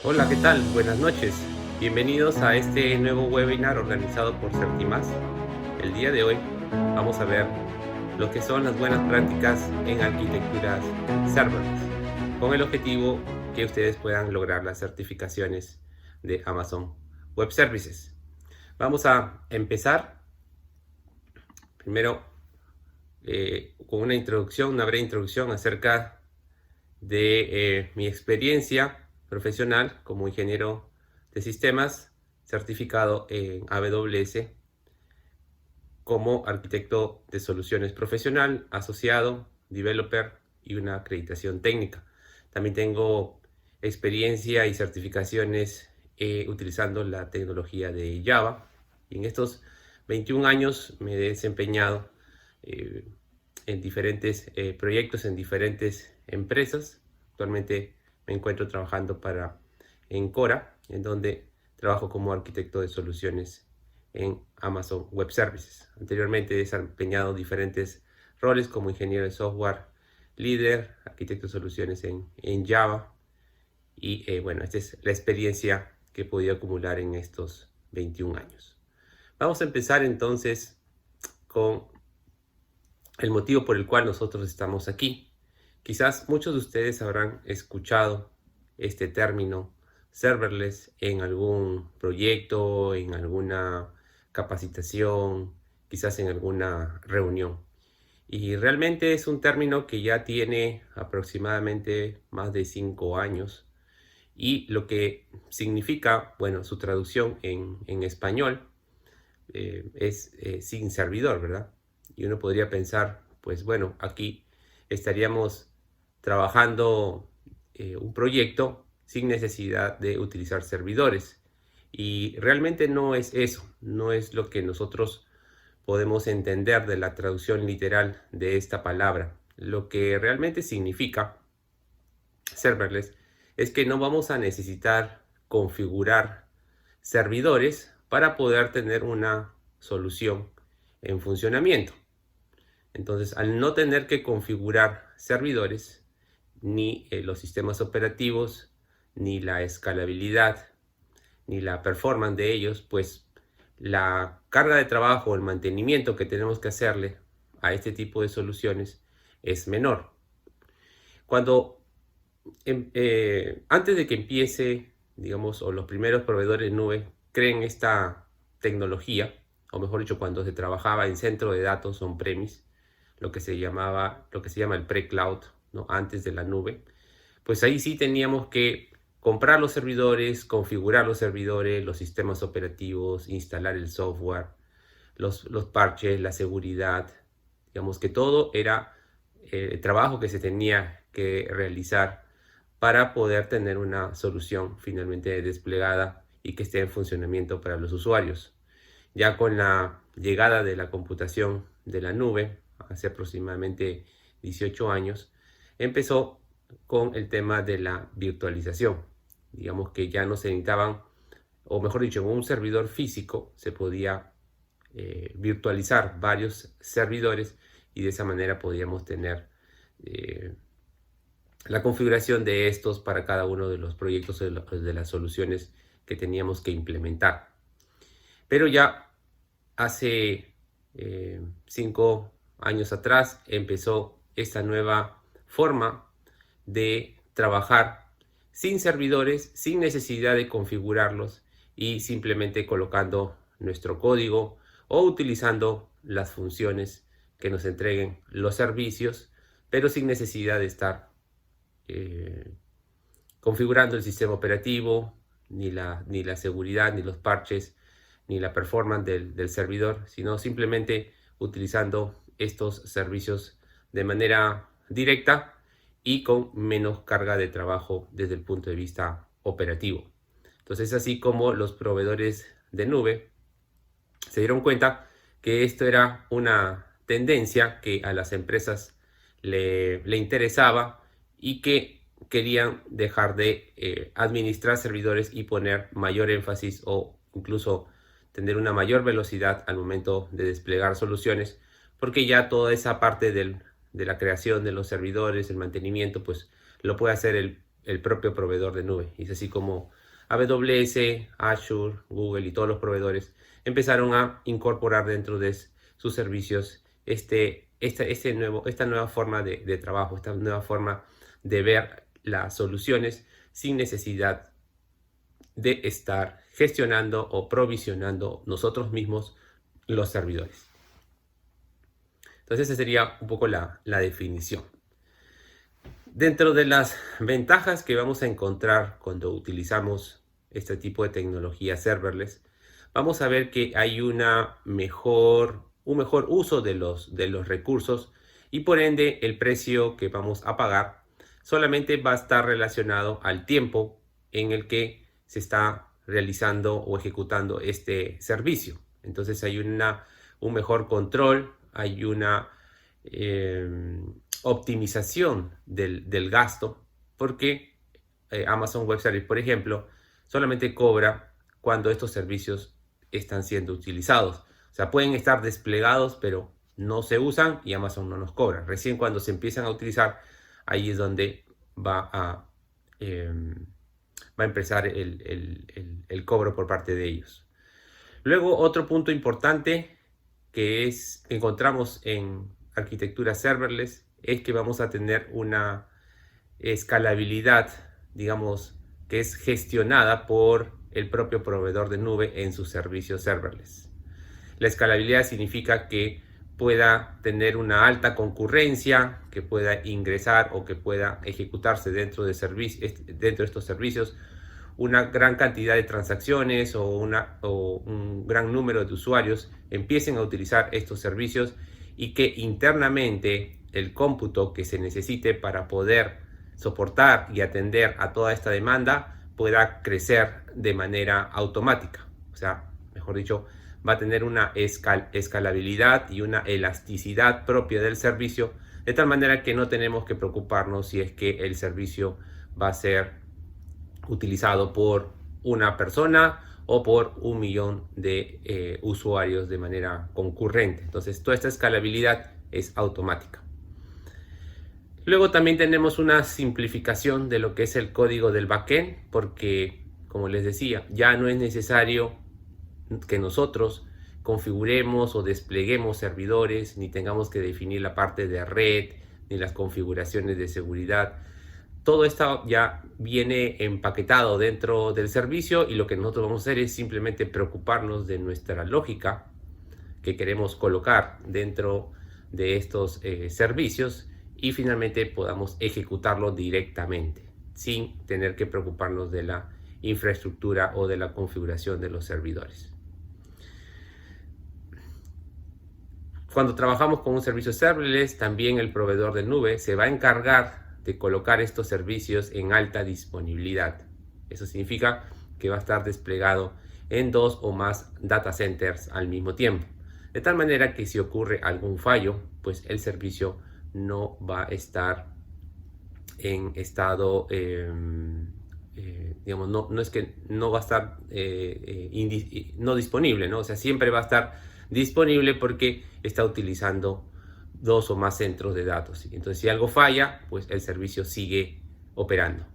Hola, ¿qué tal? Buenas noches. Bienvenidos a este nuevo webinar organizado por Certimas. El día de hoy vamos a ver lo que son las buenas prácticas en arquitecturas serverless, con el objetivo que ustedes puedan lograr las certificaciones de Amazon Web Services. Vamos a empezar primero con una breve introducción acerca de mi experiencia profesional como ingeniero de sistemas certificado en AWS como arquitecto de soluciones profesional, asociado, developer y una acreditación técnica. También tengo experiencia y certificaciones utilizando la tecnología de Java, y en estos 21 años me he desempeñado eh, en diferentes proyectos, en diferentes empresas. Actualmente me encuentro trabajando para Encora, en donde trabajo como arquitecto de soluciones en Amazon Web Services. Anteriormente he desempeñado diferentes roles como ingeniero de software, líder, arquitecto de soluciones en Java, y bueno, esta es la experiencia que he podido acumular en estos 21 años. Vamos a empezar entonces con el motivo por el cual nosotros estamos aquí. Quizás muchos de ustedes habrán escuchado este término serverless en algún proyecto, en alguna capacitación, quizás en alguna reunión. Y realmente es un término que ya tiene aproximadamente más de 5 años, y lo que significa, bueno, su traducción en español es sin servidor, ¿verdad? Y uno podría pensar, pues bueno, aquí estaríamos trabajando un proyecto sin necesidad de utilizar servidores. Y realmente no es eso, no es lo que nosotros podemos entender de la traducción literal de esta palabra. Lo que realmente significa serverless es que no vamos a necesitar configurar servidores para poder tener una solución en funcionamiento. Entonces, al no tener que configurar servidores, ni los sistemas operativos, ni la escalabilidad, ni la performance de ellos, pues la carga de trabajo, el mantenimiento que tenemos que hacerle a este tipo de soluciones es menor. Cuando antes de que empiece, digamos, o los primeros proveedores de nube creen esta tecnología, o mejor dicho, cuando se trabajaba en centro de datos on-premise, lo que se llama el pre-cloud, ¿no? Antes de la nube, pues ahí sí teníamos que comprar los servidores, configurar los servidores, los sistemas operativos, instalar el software, los parches, la seguridad. Digamos que todo era trabajo que se tenía que realizar para poder tener una solución finalmente desplegada y que esté en funcionamiento para los usuarios. Ya con la llegada de la computación de la nube, hace aproximadamente 18 años, empezó con el tema de la virtualización. Digamos que ya no se necesitaban, o mejor dicho, en un servidor físico se podía virtualizar varios servidores, y de esa manera podíamos tener eh, la configuración de estos para cada uno de los proyectos de las soluciones que teníamos que implementar. Pero ya hace 5 años atrás empezó esta nueva forma de trabajar sin servidores, sin necesidad de configurarlos, y simplemente colocando nuestro código o utilizando las funciones que nos entreguen los servicios, pero sin necesidad de estar eh, configurando el sistema operativo, ni la seguridad, ni los parches, ni la performance del servidor, sino simplemente utilizando estos servicios de manera directa y con menos carga de trabajo desde el punto de vista operativo. Entonces, así como los proveedores de nube se dieron cuenta que esto era una tendencia que a las empresas le interesaba, y que querían dejar de administrar servidores y poner mayor énfasis, o incluso tener una mayor velocidad al momento de desplegar soluciones, porque ya toda esa parte de la creación de los servidores, el mantenimiento, pues lo puede hacer el propio proveedor de nube. Y es así como AWS, Azure, Google y todos los proveedores empezaron a incorporar dentro de sus servicios esta nueva forma de trabajo, esta nueva forma de ver las soluciones sin necesidad de estar gestionando o provisionando nosotros mismos los servidores. Entonces esa sería un poco la definición. Dentro de las ventajas que vamos a encontrar cuando utilizamos este tipo de tecnología serverless, vamos a ver que hay un mejor uso de los recursos y por ende el precio que vamos a pagar solamente va a estar relacionado al tiempo en el que se está realizando o ejecutando este servicio. Entonces hay un mejor control, hay una optimización del gasto, porque Amazon Web Services, por ejemplo, solamente cobra cuando estos servicios están siendo utilizados. O sea, pueden estar desplegados, pero no se usan y Amazon no nos cobra. Recién cuando se empiezan a utilizar, ahí es donde va a empezar el cobro por parte de ellos. Luego, otro punto importante que encontramos en arquitectura serverless es que vamos a tener una escalabilidad, digamos, que es gestionada por el propio proveedor de nube en sus servicios serverless. La escalabilidad significa que pueda tener una alta concurrencia, que pueda ingresar o que pueda ejecutarse dentro de estos servicios una gran cantidad de transacciones o un gran número de usuarios empiecen a utilizar estos servicios y que internamente el cómputo que se necesite para poder soportar y atender a toda esta demanda pueda crecer de manera automática. O sea, mejor dicho, va a tener una escalabilidad y una elasticidad propia del servicio, de tal manera que no tenemos que preocuparnos si es que el servicio va a ser utilizado por una persona o por 1 millón de usuarios de manera concurrente. Entonces, toda esta escalabilidad es automática. Luego también tenemos una simplificación de lo que es el código del backend, porque, como les decía, ya no es necesario que nosotros configuremos o despleguemos servidores, ni tengamos que definir la parte de red, ni las configuraciones de seguridad. Todo esto ya viene empaquetado dentro del servicio y lo que nosotros vamos a hacer es simplemente preocuparnos de nuestra lógica que queremos colocar dentro de estos servicios y finalmente podamos ejecutarlo directamente sin tener que preocuparnos de la infraestructura o de la configuración de los servidores. Cuando trabajamos con un servicio serverless, también el proveedor de nube se va a encargar de colocar estos servicios en alta disponibilidad. Eso significa que va a estar desplegado en 2 o más data centers al mismo tiempo. De tal manera que si ocurre algún fallo, pues el servicio no va a estar en estado, digamos, no es que no va a estar no disponible, ¿no? O sea, siempre va a estar disponible porque está utilizando 2 o más centros de datos. Entonces, si algo falla, pues el servicio sigue operando.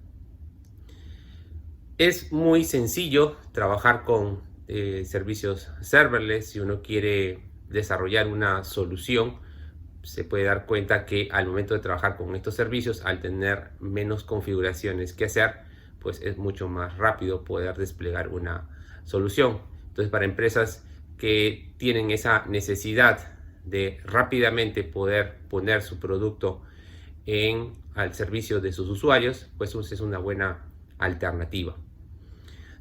Es muy sencillo trabajar con servicios serverless. Si uno quiere desarrollar una solución, se puede dar cuenta que al momento de trabajar con estos servicios, al tener menos configuraciones que hacer, pues es mucho más rápido poder desplegar una solución. Entonces, para empresas que tienen esa necesidad de rápidamente poder poner su producto al servicio de sus usuarios, pues es una buena alternativa.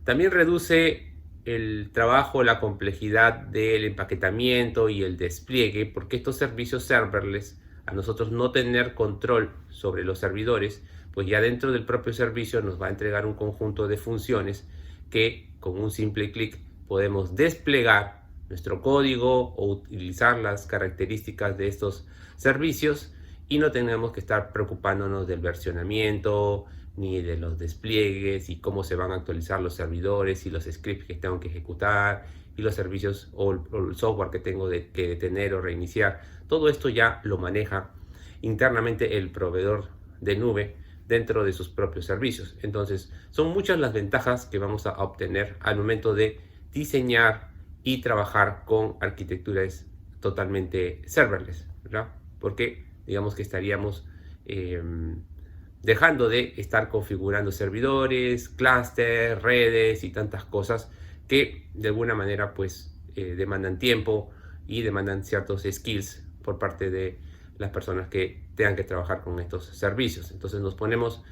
También reduce el trabajo, la complejidad del empaquetamiento y el despliegue, porque estos servicios serverless, a nosotros no tener control sobre los servidores, pues ya dentro del propio servicio nos va a entregar un conjunto de funciones que con un simple clic podemos desplegar nuestro código o utilizar las características de estos servicios y no tenemos que estar preocupándonos del versionamiento ni de los despliegues y cómo se van a actualizar los servidores y los scripts que tengo que ejecutar y los servicios o el software que tengo que detener o reiniciar. Todo esto ya lo maneja internamente el proveedor de nube dentro de sus propios servicios. Entonces, son muchas las ventajas que vamos a obtener al momento de diseñar y trabajar con arquitecturas totalmente serverless, ¿verdad? Porque digamos que estaríamos dejando de estar configurando servidores, clústeres, redes y tantas cosas que de alguna manera pues demandan tiempo y demandan ciertos skills por parte de las personas que tengan que trabajar con estos servicios. Entonces nos ponemos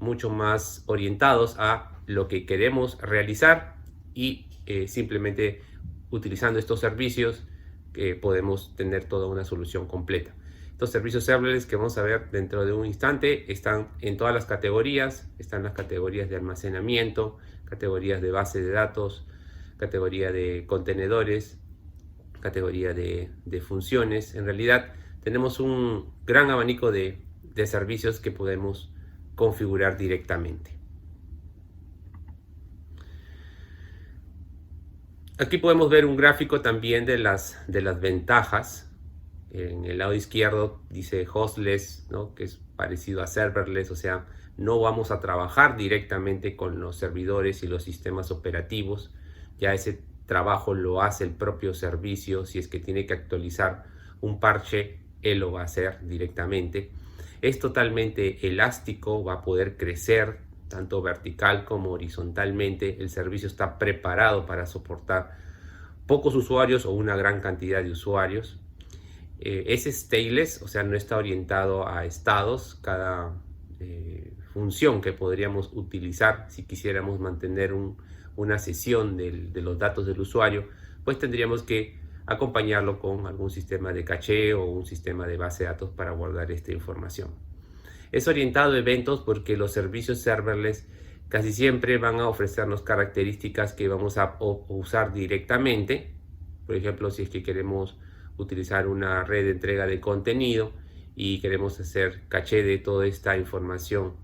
mucho más orientados a lo que queremos realizar y simplemente utilizando estos servicios podemos tener toda una solución completa. Estos servicios serverless que vamos a ver dentro de un instante están en todas las categorías. Están las categorías de almacenamiento, categorías de base de datos, categoría de contenedores, categoría de funciones. En realidad tenemos un gran abanico de servicios que podemos configurar directamente. Aquí podemos ver un gráfico también de las ventajas. En el lado izquierdo dice hostless, ¿no? Que es parecido a serverless, o sea, no vamos a trabajar directamente con los servidores y los sistemas operativos. Ya ese trabajo lo hace el propio servicio. Si es que tiene que actualizar un parche, él lo va a hacer directamente. Es totalmente elástico, va a poder crecer tanto vertical como horizontalmente. El servicio está preparado para soportar pocos usuarios o una gran cantidad de usuarios. Es stateless, o sea, no está orientado a estados. Cada función que podríamos utilizar si quisiéramos mantener una sesión de los datos del usuario, pues tendríamos que acompañarlo con algún sistema de caché o un sistema de base de datos para guardar esta información. Es orientado a eventos porque los servicios serverless casi siempre van a ofrecernos características que vamos a usar directamente. Por ejemplo, si es que queremos utilizar una red de entrega de contenido y queremos hacer caché de toda esta información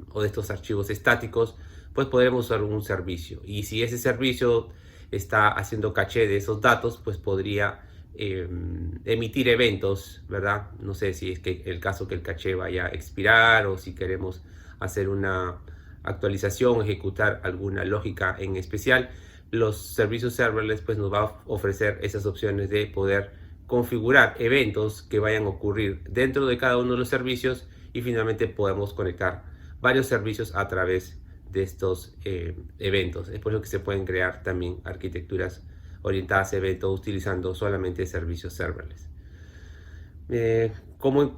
o de estos archivos estáticos, pues podremos usar un servicio. Y si ese servicio está haciendo caché de esos datos, pues podría emitir eventos, ¿verdad? No sé si es que el caso que el caché vaya a expirar o si queremos hacer una actualización, ejecutar alguna lógica en especial. Los servicios serverless pues nos va a ofrecer esas opciones de poder configurar eventos que vayan a ocurrir dentro de cada uno de los servicios y finalmente podemos conectar varios servicios a través de estos eventos. Es por eso que se pueden crear también arquitecturas orientadas a eventos utilizando solamente servicios serverless. Como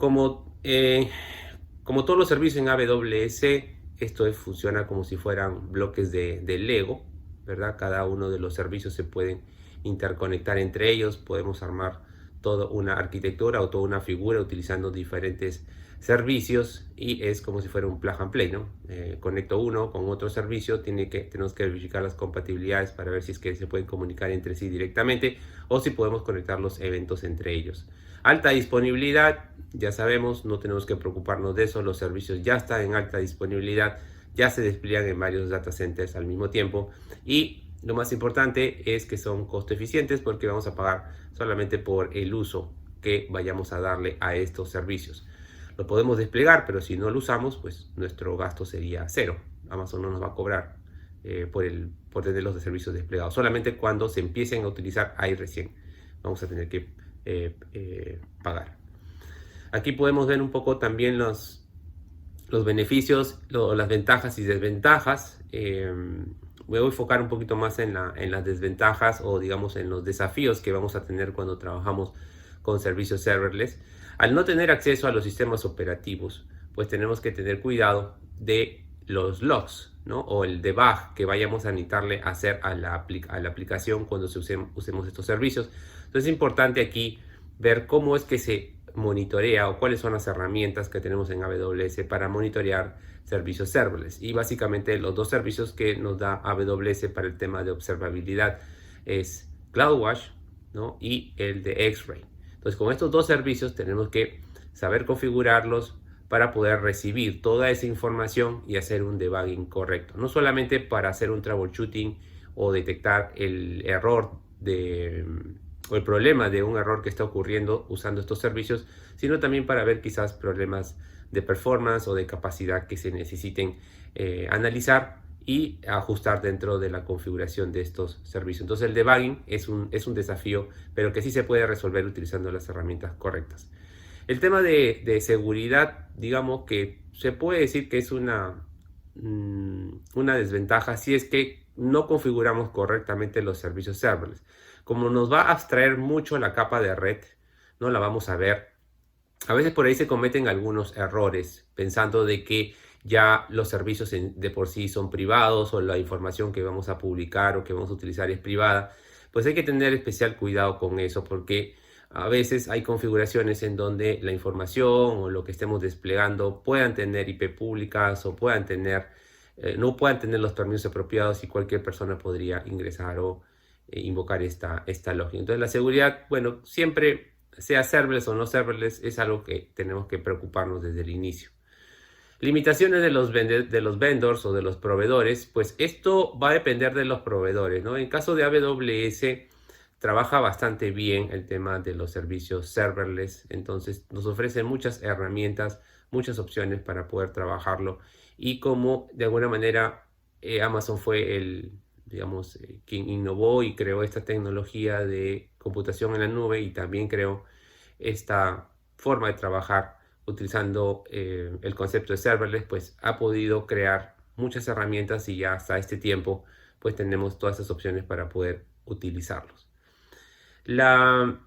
todos los servicios en AWS, esto funciona como si fueran bloques de Lego, ¿verdad? Cada uno de los servicios se pueden interconectar entre ellos. Podemos armar toda una arquitectura o toda una figura utilizando diferentes servicios y es como si fuera un plug and play, ¿no? Conecto uno con otro servicio, tenemos que verificar las compatibilidades para ver si es que se pueden comunicar entre sí directamente o si podemos conectar los eventos entre ellos. Alta disponibilidad, ya sabemos, no tenemos que preocuparnos de eso, los servicios ya están en alta disponibilidad, ya se despliegan en varios data centers al mismo tiempo y lo más importante es que son costo eficientes porque vamos a pagar solamente por el uso que vayamos a darle a estos servicios. Lo podemos desplegar, pero si no lo usamos, pues nuestro gasto sería cero. Amazon no nos va a cobrar por tener los servicios desplegados. Solamente cuando se empiecen a utilizar, ahí recién vamos a tener que pagar. Aquí podemos ver un poco también los beneficios, las ventajas y desventajas. Voy a enfocar un poquito más en las desventajas o digamos en los desafíos que vamos a tener cuando trabajamos con servicios serverless. Al no tener acceso a los sistemas operativos, pues tenemos que tener cuidado de los logs, ¿no? O el debug que vayamos a necesitarle hacer a la aplicación cuando usemos estos servicios. Entonces es importante aquí ver cómo es que se monitorea o cuáles son las herramientas que tenemos en AWS para monitorear servicios serverless. Y básicamente los dos servicios que nos da AWS para el tema de observabilidad es CloudWatch, ¿no? Y el de X-Ray. Entonces con estos dos servicios tenemos que saber configurarlos para poder recibir toda esa información y hacer un debugging correcto. No solamente para hacer un troubleshooting o detectar el error o el problema de un error que está ocurriendo usando estos servicios, sino también para ver quizás problemas de performance o de capacidad que se necesiten analizar y ajustar dentro de la configuración de estos servicios. Entonces el debugging es un desafío, pero que sí se puede resolver utilizando las herramientas correctas. El tema de seguridad, digamos que se puede decir que es una desventaja si es que no configuramos correctamente los servicios serverless. Como nos va a abstraer mucho la capa de red, no la vamos a ver. A veces por ahí se cometen algunos errores pensando de que ya los servicios de por sí son privados o la información que vamos a publicar o que vamos a utilizar es privada. Pues hay que tener especial cuidado con eso porque a veces hay configuraciones en donde la información o lo que estemos desplegando puedan tener IP públicas o puedan tener, no puedan tener los permisos apropiados y cualquier persona podría ingresar o invocar esta lógica. Entonces la seguridad, bueno, siempre sea serverless o no serverless, es algo que tenemos que preocuparnos desde el inicio. Limitaciones de los vendors o de los proveedores, pues esto va a depender de los proveedores, ¿no? En caso de AWS trabaja bastante bien el tema de los servicios serverless, entonces nos ofrecen muchas herramientas, muchas opciones para poder trabajarlo y como de alguna manera Amazon fue digamos, quien innovó y creó esta tecnología de computación en la nube y también creó esta forma de trabajar utilizando el concepto de serverless, pues ha podido crear muchas herramientas y ya hasta este tiempo pues tenemos todas esas opciones para poder utilizarlos. Los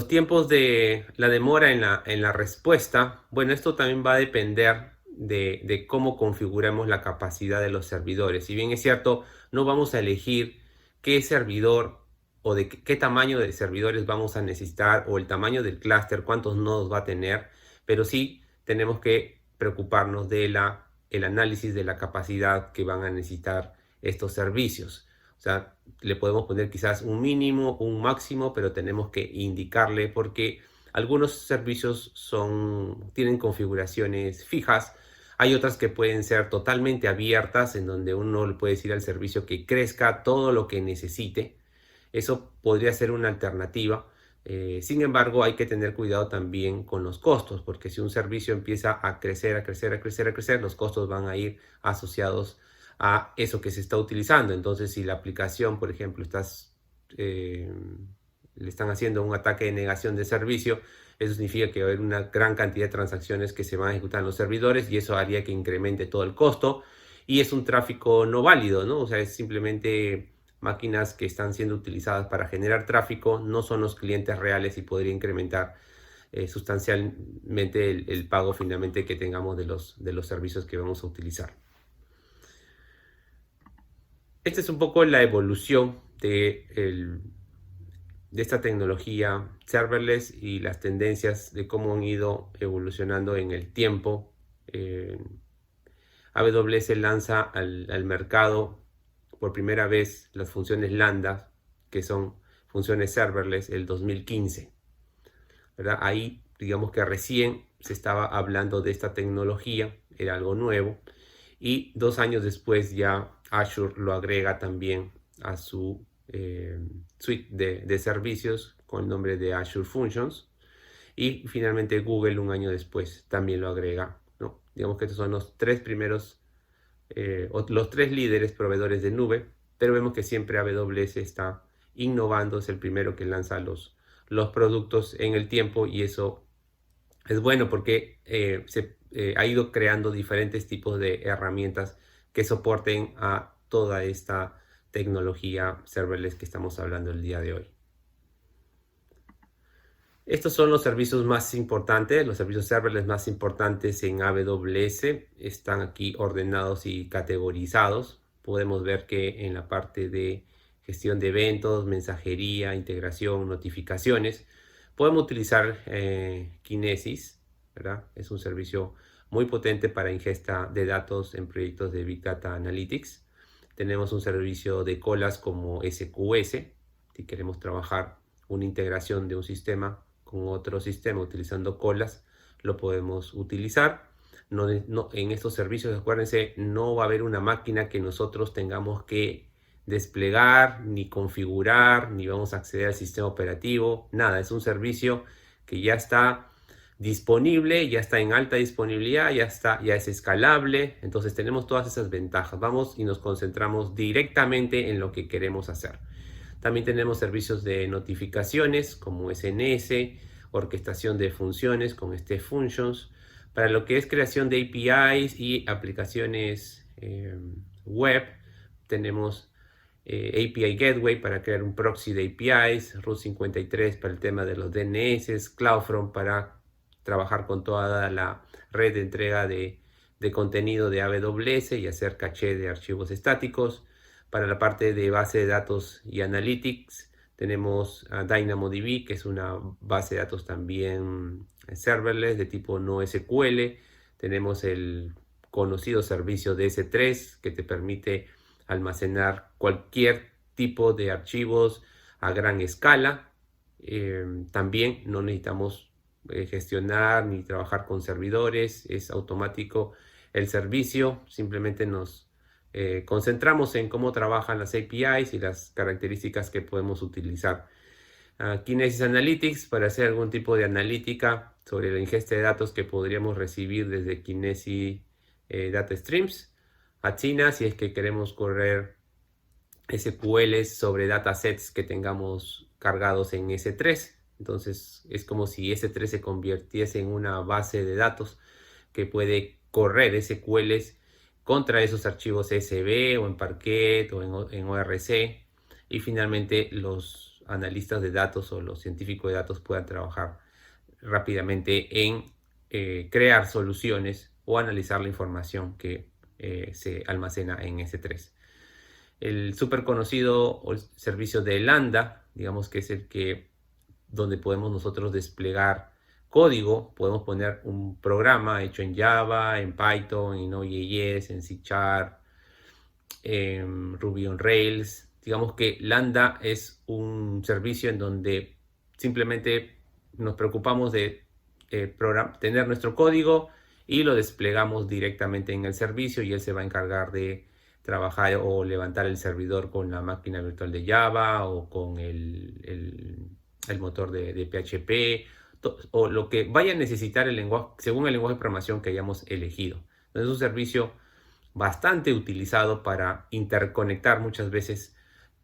tiempos de la demora en la respuesta, bueno, esto también va a depender de cómo configuramos la capacidad de los servidores. Si bien es cierto, no vamos a elegir qué servidor o de qué tamaño de servidores vamos a necesitar o el tamaño del clúster, cuántos nodos va a tener, pero sí tenemos que preocuparnos de el análisis de la capacidad que van a necesitar estos servicios. O sea, le podemos poner quizás un mínimo, un máximo, pero tenemos que indicarle porque algunos servicios tienen configuraciones fijas. Hay otras que pueden ser totalmente abiertas, en donde uno le puede decir al servicio que crezca todo lo que necesite. Eso podría ser una alternativa. Sin embargo, hay que tener cuidado también con los costos, porque si un servicio empieza a crecer, a crecer, a crecer, a crecer, los costos van a ir asociados a eso que se está utilizando. Entonces, si la aplicación, por ejemplo, le están haciendo un ataque de negación de servicio, eso significa que va a haber una gran cantidad de transacciones que se van a ejecutar en los servidores y eso haría que incremente todo el costo y es un tráfico no válido, ¿no? O sea, es simplemente máquinas que están siendo utilizadas para generar tráfico, no son los clientes reales y podría incrementar sustancialmente el pago finalmente que tengamos de los servicios que vamos a utilizar. Esta es un poco la evolución de esta tecnología serverless y las tendencias de cómo han ido evolucionando en el tiempo. AWS lanza al mercado por primera vez las funciones Lambda, que son funciones serverless, el 2015. ¿Verdad? Ahí, digamos que recién se estaba hablando de esta tecnología, era algo nuevo. Y 2 años después ya Azure lo agrega también a su suite de servicios con el nombre de Azure Functions. Y finalmente Google 1 año después también lo agrega, ¿no? Digamos que estos son los 3 primeros, los 3 líderes proveedores de nube, pero vemos que siempre AWS está innovando, es el primero que lanza los productos en el tiempo y eso es bueno porque ha ido creando diferentes tipos de herramientas que soporten a toda esta tecnología serverless que estamos hablando el día de hoy. Estos son los servicios más importantes, los servicios serverless más importantes en AWS. Están aquí ordenados y categorizados. Podemos ver que en la parte de gestión de eventos, mensajería, integración, notificaciones, podemos utilizar Kinesis, ¿verdad? Es un servicio muy potente para ingesta de datos en proyectos de Big Data Analytics. Tenemos un servicio de colas como SQS, si queremos trabajar una integración de un sistema con otro sistema utilizando colas, lo podemos utilizar. En estos servicios, acuérdense, no va a haber una máquina que nosotros tengamos que desplegar, ni configurar, ni vamos a acceder al sistema operativo, nada. Es un servicio que ya está disponible, ya está en alta disponibilidad, ya es escalable. Entonces tenemos todas esas ventajas. Vamos y nos concentramos directamente en lo que queremos hacer. También tenemos servicios de notificaciones como SNS, orquestación de funciones con Step Functions. Para lo que es creación de APIs y aplicaciones web, tenemos API Gateway para crear un proxy de APIs, Route 53 para el tema de los DNS, CloudFront para trabajar con toda la red de entrega de contenido de AWS y hacer caché de archivos estáticos. Para la parte de base de datos y analytics, tenemos a DynamoDB, que es una base de datos también serverless de tipo NoSQL. Tenemos el conocido servicio de S3, que te permite almacenar cualquier tipo de archivos a gran escala. También no necesitamos gestionar ni trabajar con servidores, es automático el servicio, simplemente nos concentramos en cómo trabajan las APIs y las características que podemos utilizar. Kinesis Analytics para hacer algún tipo de analítica sobre la ingesta de datos que podríamos recibir desde Kinesis Data Streams. Athena si es que queremos correr SQL sobre datasets que tengamos cargados en S3. Entonces es como si S3 se convirtiese en una base de datos que puede correr SQLs contra esos archivos CSV o en Parquet o en ORC, y finalmente los analistas de datos o los científicos de datos puedan trabajar rápidamente en crear soluciones o analizar la información que se almacena en S3. El súper conocido servicio de Lambda, digamos que es el que donde podemos nosotros desplegar código, podemos poner un programa hecho en Java, en Python, en Node.js, en C#, en Ruby on Rails. Digamos que Lambda es un servicio en donde simplemente nos preocupamos de tener nuestro código y lo desplegamos directamente en el servicio y él se va a encargar de trabajar o levantar el servidor con la máquina virtual de Java o con el motor de PHP o lo que vaya a necesitar el lenguaje, según el lenguaje de programación que hayamos elegido. Entonces es un servicio bastante utilizado para interconectar muchas veces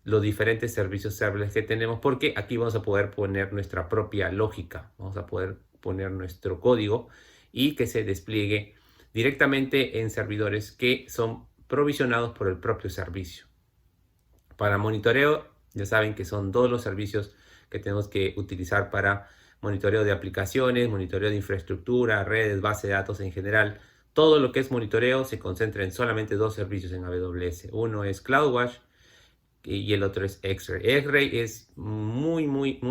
los diferentes servicios serverless que tenemos, porque aquí vamos a poder poner nuestra propia lógica, vamos a poder poner nuestro código y que se despliegue directamente en servidores que son provisionados por el propio servicio. Para monitoreo, ya saben que son todos los servicios que tenemos que utilizar para monitoreo de aplicaciones, monitoreo de infraestructura, redes, base de datos en general. Todo lo que es monitoreo se concentra en solamente dos servicios en AWS. Uno es CloudWatch y el otro es X-Ray. X-Ray es muy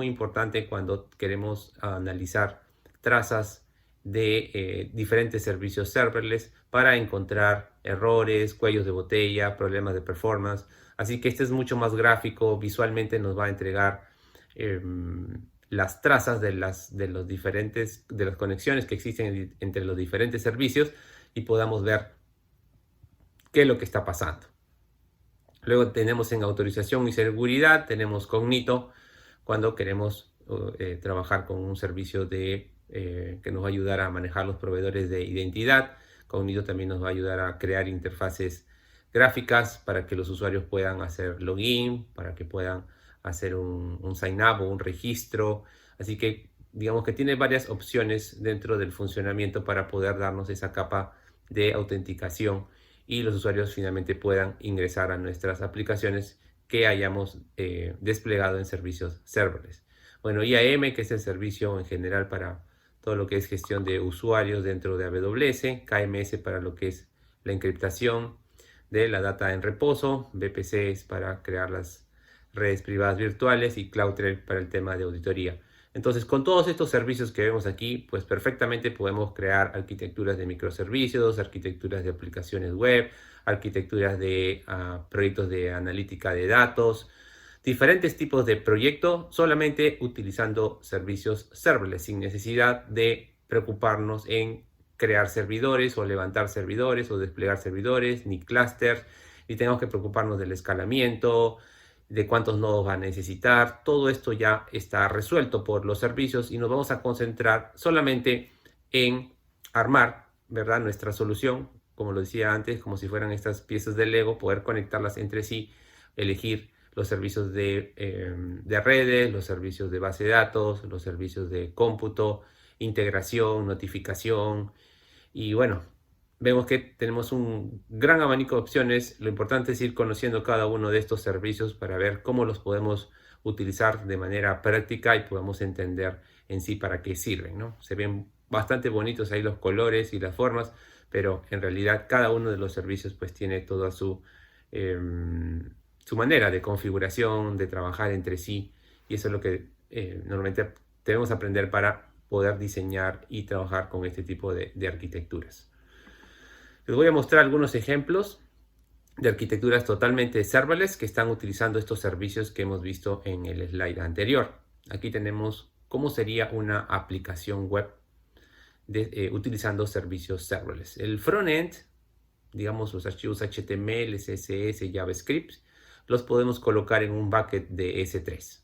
importante cuando queremos analizar trazas de diferentes servicios serverless para encontrar errores, cuellos de botella, problemas de performance. Así que este es mucho más gráfico, visualmente nos va a entregar las trazas de las conexiones que existen entre los diferentes servicios y podamos ver qué es lo que está pasando. Luego tenemos en autorización y seguridad, tenemos Cognito cuando queremos trabajar con un servicio que nos va a ayudar a manejar los proveedores de identidad. Cognito también nos va a ayudar a crear interfaces gráficas para que los usuarios puedan hacer login, para que puedan hacer un sign up o un registro. Así que digamos que tiene varias opciones dentro del funcionamiento para poder darnos esa capa de autenticación y los usuarios finalmente puedan ingresar a nuestras aplicaciones que hayamos desplegado en servicios serverless. Bueno, IAM, que es el servicio en general para todo lo que es gestión de usuarios dentro de AWS, KMS para lo que es la encriptación de la data en reposo, VPC es para crear las redes privadas virtuales y CloudTrail para el tema de auditoría. Entonces, con todos estos servicios que vemos aquí, pues perfectamente podemos crear arquitecturas de microservicios, arquitecturas de aplicaciones web, arquitecturas de proyectos de analítica de datos, diferentes tipos de proyectos solamente utilizando servicios serverless, sin necesidad de preocuparnos en crear servidores o levantar servidores o desplegar servidores, ni clusters, ni tenemos que preocuparnos del escalamiento, de cuántos nodos va a necesitar. Todo esto ya está resuelto por los servicios y nos vamos a concentrar solamente en armar, ¿verdad?, nuestra solución, como lo decía antes, como si fueran estas piezas de Lego, poder conectarlas entre sí, elegir los servicios de redes, los servicios de base de datos, los servicios de cómputo, integración, notificación. Y bueno, vemos que tenemos un gran abanico de opciones. Lo importante es ir conociendo cada uno de estos servicios para ver cómo los podemos utilizar de manera práctica y podemos entender en sí para qué sirven, ¿no? Se ven bastante bonitos ahí los colores y las formas, pero en realidad cada uno de los servicios pues tiene toda su manera de configuración, de trabajar entre sí, y eso es lo que normalmente debemos aprender para poder diseñar y trabajar con este tipo de arquitecturas. Les voy a mostrar algunos ejemplos de arquitecturas totalmente serverless que están utilizando estos servicios que hemos visto en el slide anterior. Aquí tenemos cómo sería una aplicación web utilizando servicios serverless. El frontend, digamos los archivos HTML, CSS, JavaScript, los podemos colocar en un bucket de S3.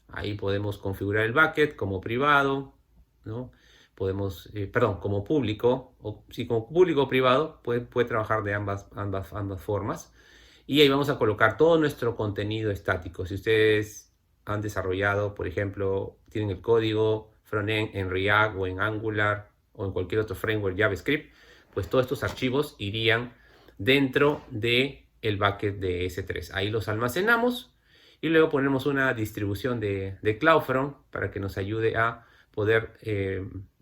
Ahí podemos configurar el bucket como privado, ¿no? Podemos, como público, o si como público o privado, puede trabajar de ambas formas. Y ahí vamos a colocar todo nuestro contenido estático. Si ustedes han desarrollado, por ejemplo, tienen el código frontend en React o en Angular o en cualquier otro framework JavaScript, pues todos estos archivos irían dentro del bucket de S3. Ahí los almacenamos y luego ponemos una distribución de CloudFront para que nos ayude a poder,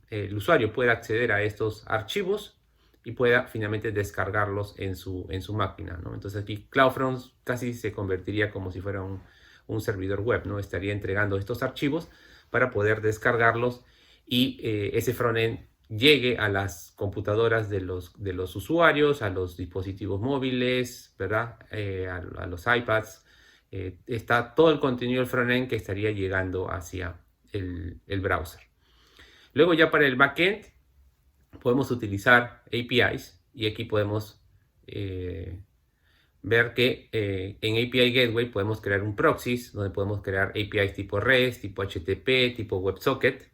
el usuario pueda acceder a estos archivos y pueda finalmente descargarlos en su máquina, ¿no? Entonces aquí CloudFront casi se convertiría como si fuera un servidor web, ¿no? Estaría entregando estos archivos para poder descargarlos y ese frontend llegue a las computadoras de los usuarios, a los dispositivos móviles, ¿verdad? A los iPads. Está todo el contenido del frontend que estaría llegando hacia el browser. Luego ya para el backend podemos utilizar APIs y aquí podemos ver que en API Gateway podemos crear un proxy donde podemos crear APIs tipo REST, tipo HTTP, tipo WebSocket.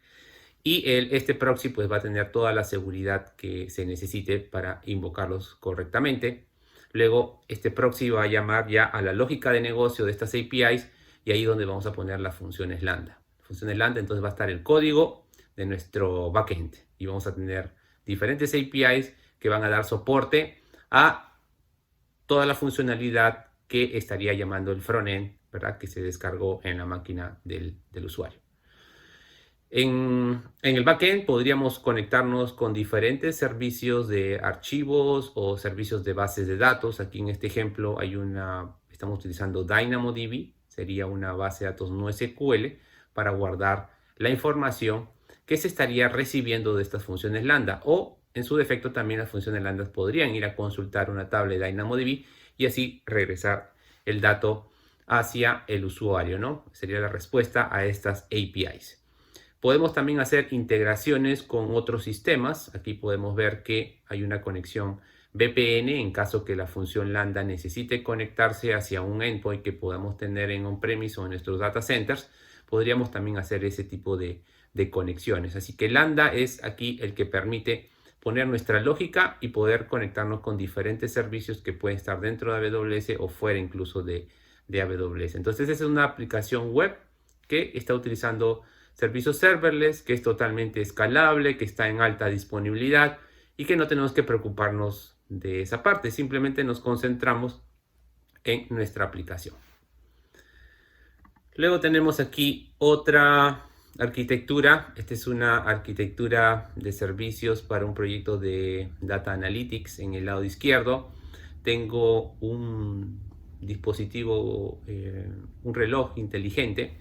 Y este proxy pues va a tener toda la seguridad que se necesite para invocarlos correctamente. Luego este proxy va a llamar ya a la lógica de negocio de estas APIs y ahí es donde vamos a poner las funciones lambda. Funciones lambda, entonces va a estar el código de nuestro backend y vamos a tener diferentes APIs que van a dar soporte a toda la funcionalidad que estaría llamando el frontend, ¿verdad? Que se descargó en la máquina del usuario. En el backend podríamos conectarnos con diferentes servicios de archivos o servicios de bases de datos. Aquí en este ejemplo estamos utilizando DynamoDB, sería una base de datos no SQL para guardar la información que se estaría recibiendo de estas funciones lambda, o en su defecto también las funciones lambda podrían ir a consultar una tabla de DynamoDB y así regresar el dato hacia el usuario, ¿no? Sería la respuesta a estas APIs. Podemos también hacer integraciones con otros sistemas. Aquí podemos ver que hay una conexión VPN en caso que la función lambda necesite conectarse hacia un endpoint que podamos tener en on-premise o en nuestros data centers. Podríamos también hacer ese tipo de conexiones. Así que lambda es aquí el que permite poner nuestra lógica y poder conectarnos con diferentes servicios que pueden estar dentro de AWS o fuera incluso de AWS. Entonces esa es una aplicación web que está utilizando servicios serverless, que es totalmente escalable, que está en alta disponibilidad y que no tenemos que preocuparnos de esa parte. Simplemente nos concentramos en nuestra aplicación. Luego tenemos aquí otra arquitectura. Esta es una arquitectura de servicios para un proyecto de Data Analytics. En el lado izquierdo tengo un dispositivo, un reloj inteligente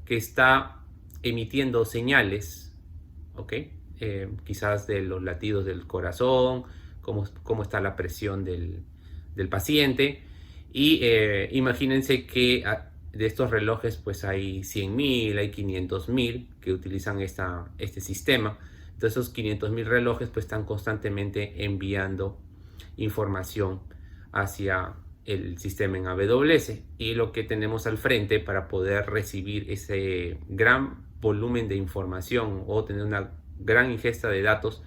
que está emitiendo señales, ¿ok? Quizás de los latidos del corazón, cómo está la presión del paciente. Y imagínense que de estos relojes pues hay 100.000, hay 500.000 que utilizan este sistema. Entonces esos 500.000 relojes pues están constantemente enviando información hacia el sistema en AWS, y lo que tenemos al frente para poder recibir ese gran volumen de información o tener una gran ingesta de datos.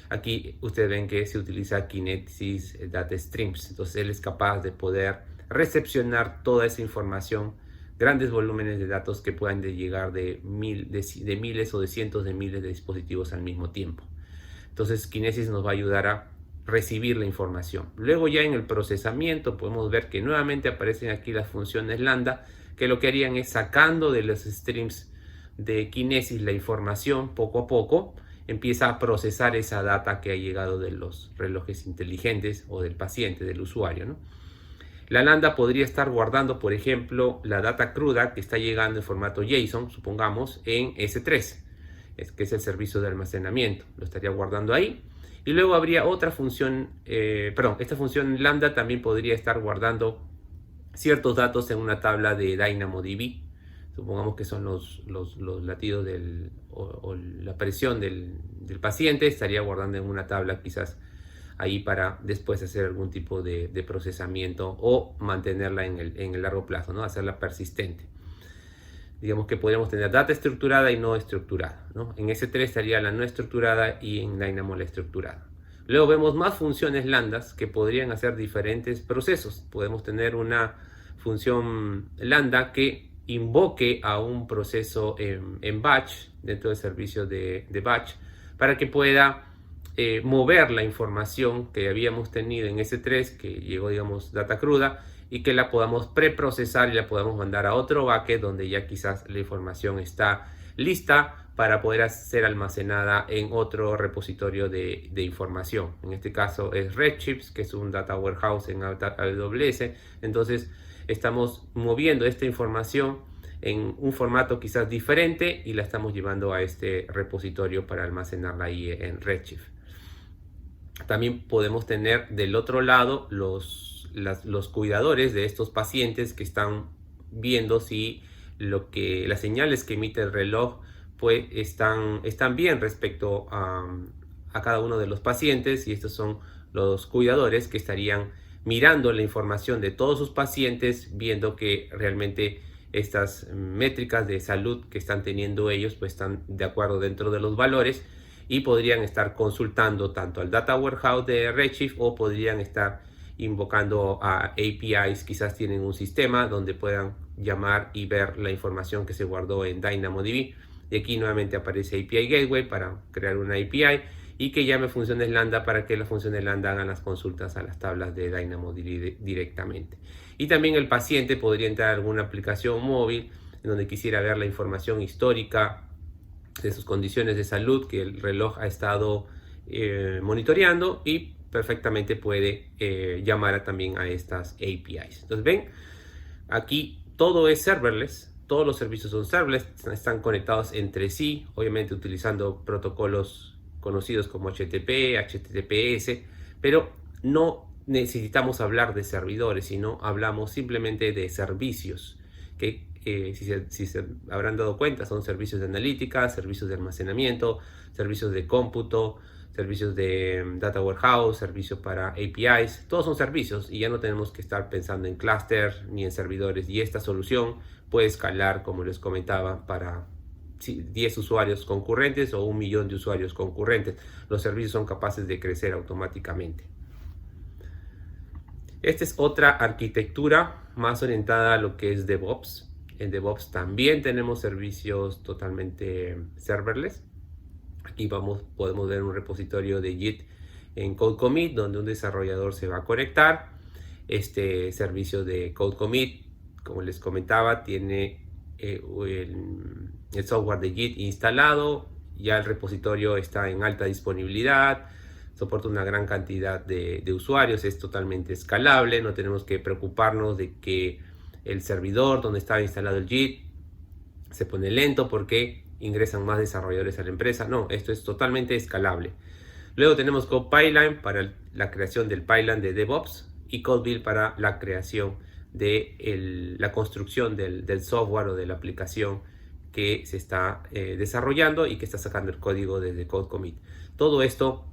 Aquí ustedes ven que se utiliza Kinesis Data Streams, entonces él es capaz de poder recepcionar toda esa información, grandes volúmenes de datos que puedan llegar de miles o de cientos de miles de dispositivos al mismo tiempo. Entonces Kinesis nos va a ayudar a recibir la información. Luego ya en el procesamiento podemos ver que nuevamente aparecen aquí las funciones lambda, que lo que harían es sacando de los streams de Kinesis la información poco a poco, empieza a procesar esa data que ha llegado de los relojes inteligentes o del paciente, del usuario, ¿no? La lambda podría estar guardando, por ejemplo, la data cruda que está llegando en formato JSON, supongamos, en S3, que es el servicio de almacenamiento. Lo estaría guardando ahí. Y luego habría otra función, esta función lambda también podría estar guardando ciertos datos en una tabla de DynamoDB. Supongamos que son los latidos o la presión del paciente, estaría guardando en una tabla quizás ahí para después hacer algún tipo de procesamiento o mantenerla en el largo plazo, ¿no? Hacerla persistente. Digamos que podríamos tener data estructurada y no estructurada, ¿no? En S3 estaría la no estructurada y en Dynamo la estructurada. Luego vemos más funciones lambdas que podrían hacer diferentes procesos. Podemos tener una función lambda que invoque a un proceso en batch, dentro del servicio de batch, para que pueda mover la información que habíamos tenido en S3, que llegó, digamos, data cruda, y que la podamos preprocesar y la podamos mandar a otro bucket donde ya quizás la información está lista para poder ser almacenada en otro repositorio de información. En este caso es Redshift, que es un data warehouse en AWS. Entonces estamos moviendo esta información en un formato quizás diferente y la estamos llevando a este repositorio para almacenarla ahí en Redshift. También podemos tener del otro lado los cuidadores de estos pacientes que están viendo si las señales que emite el reloj pues están bien respecto a cada uno de los pacientes, y estos son los cuidadores que estarían mirando la información de todos sus pacientes, viendo que realmente estas métricas de salud que están teniendo ellos pues están de acuerdo dentro de los valores, y podrían estar consultando tanto al Data Warehouse de Redshift o podrían estar invocando a APIs. Quizás tienen un sistema donde puedan llamar y ver la información que se guardó en DynamoDB. Y aquí nuevamente aparece API Gateway para crear una API y que llame funciones lambda para que las funciones lambda hagan las consultas a las tablas de DynamoDB directamente. Y también el paciente podría entrar a alguna aplicación móvil en donde quisiera ver la información histórica de sus condiciones de salud que el reloj ha estado monitoreando, y perfectamente puede llamar también a estas APIs. Entonces ven, aquí todo es serverless, todos los servicios son serverless, están conectados entre sí, obviamente utilizando protocolos conocidos como HTTP, HTTPS, pero no necesitamos hablar de servidores, sino hablamos simplemente de servicios que si se habrán dado cuenta, son servicios de analítica, servicios de almacenamiento, servicios de cómputo, servicios de Data Warehouse, servicios para APIs. Todos son servicios y ya no tenemos que estar pensando en clúster ni en servidores. Y esta solución puede escalar, como les comentaba, para 10 usuarios concurrentes o 1 millón de usuarios concurrentes. Los servicios son capaces de crecer automáticamente. Esta es otra arquitectura más orientada a lo que es DevOps. En DevOps también tenemos servicios totalmente serverless. Aquí podemos ver un repositorio de Git en Code Commit donde un desarrollador se va a conectar. Este servicio de Code Commit, como les comentaba, tiene el software de Git instalado. Ya el repositorio está en alta disponibilidad, soporta una gran cantidad de usuarios, es totalmente escalable, no tenemos que preocuparnos de que el servidor donde estaba instalado el Git se pone lento porque ingresan más desarrolladores a la empresa. No, esto es totalmente escalable. Luego tenemos CodePipeline para la creación del pipeline de DevOps y CodeBuild para la creación de la construcción del software o de la aplicación que se está desarrollando y que está sacando el código desde Code Commit. Todo esto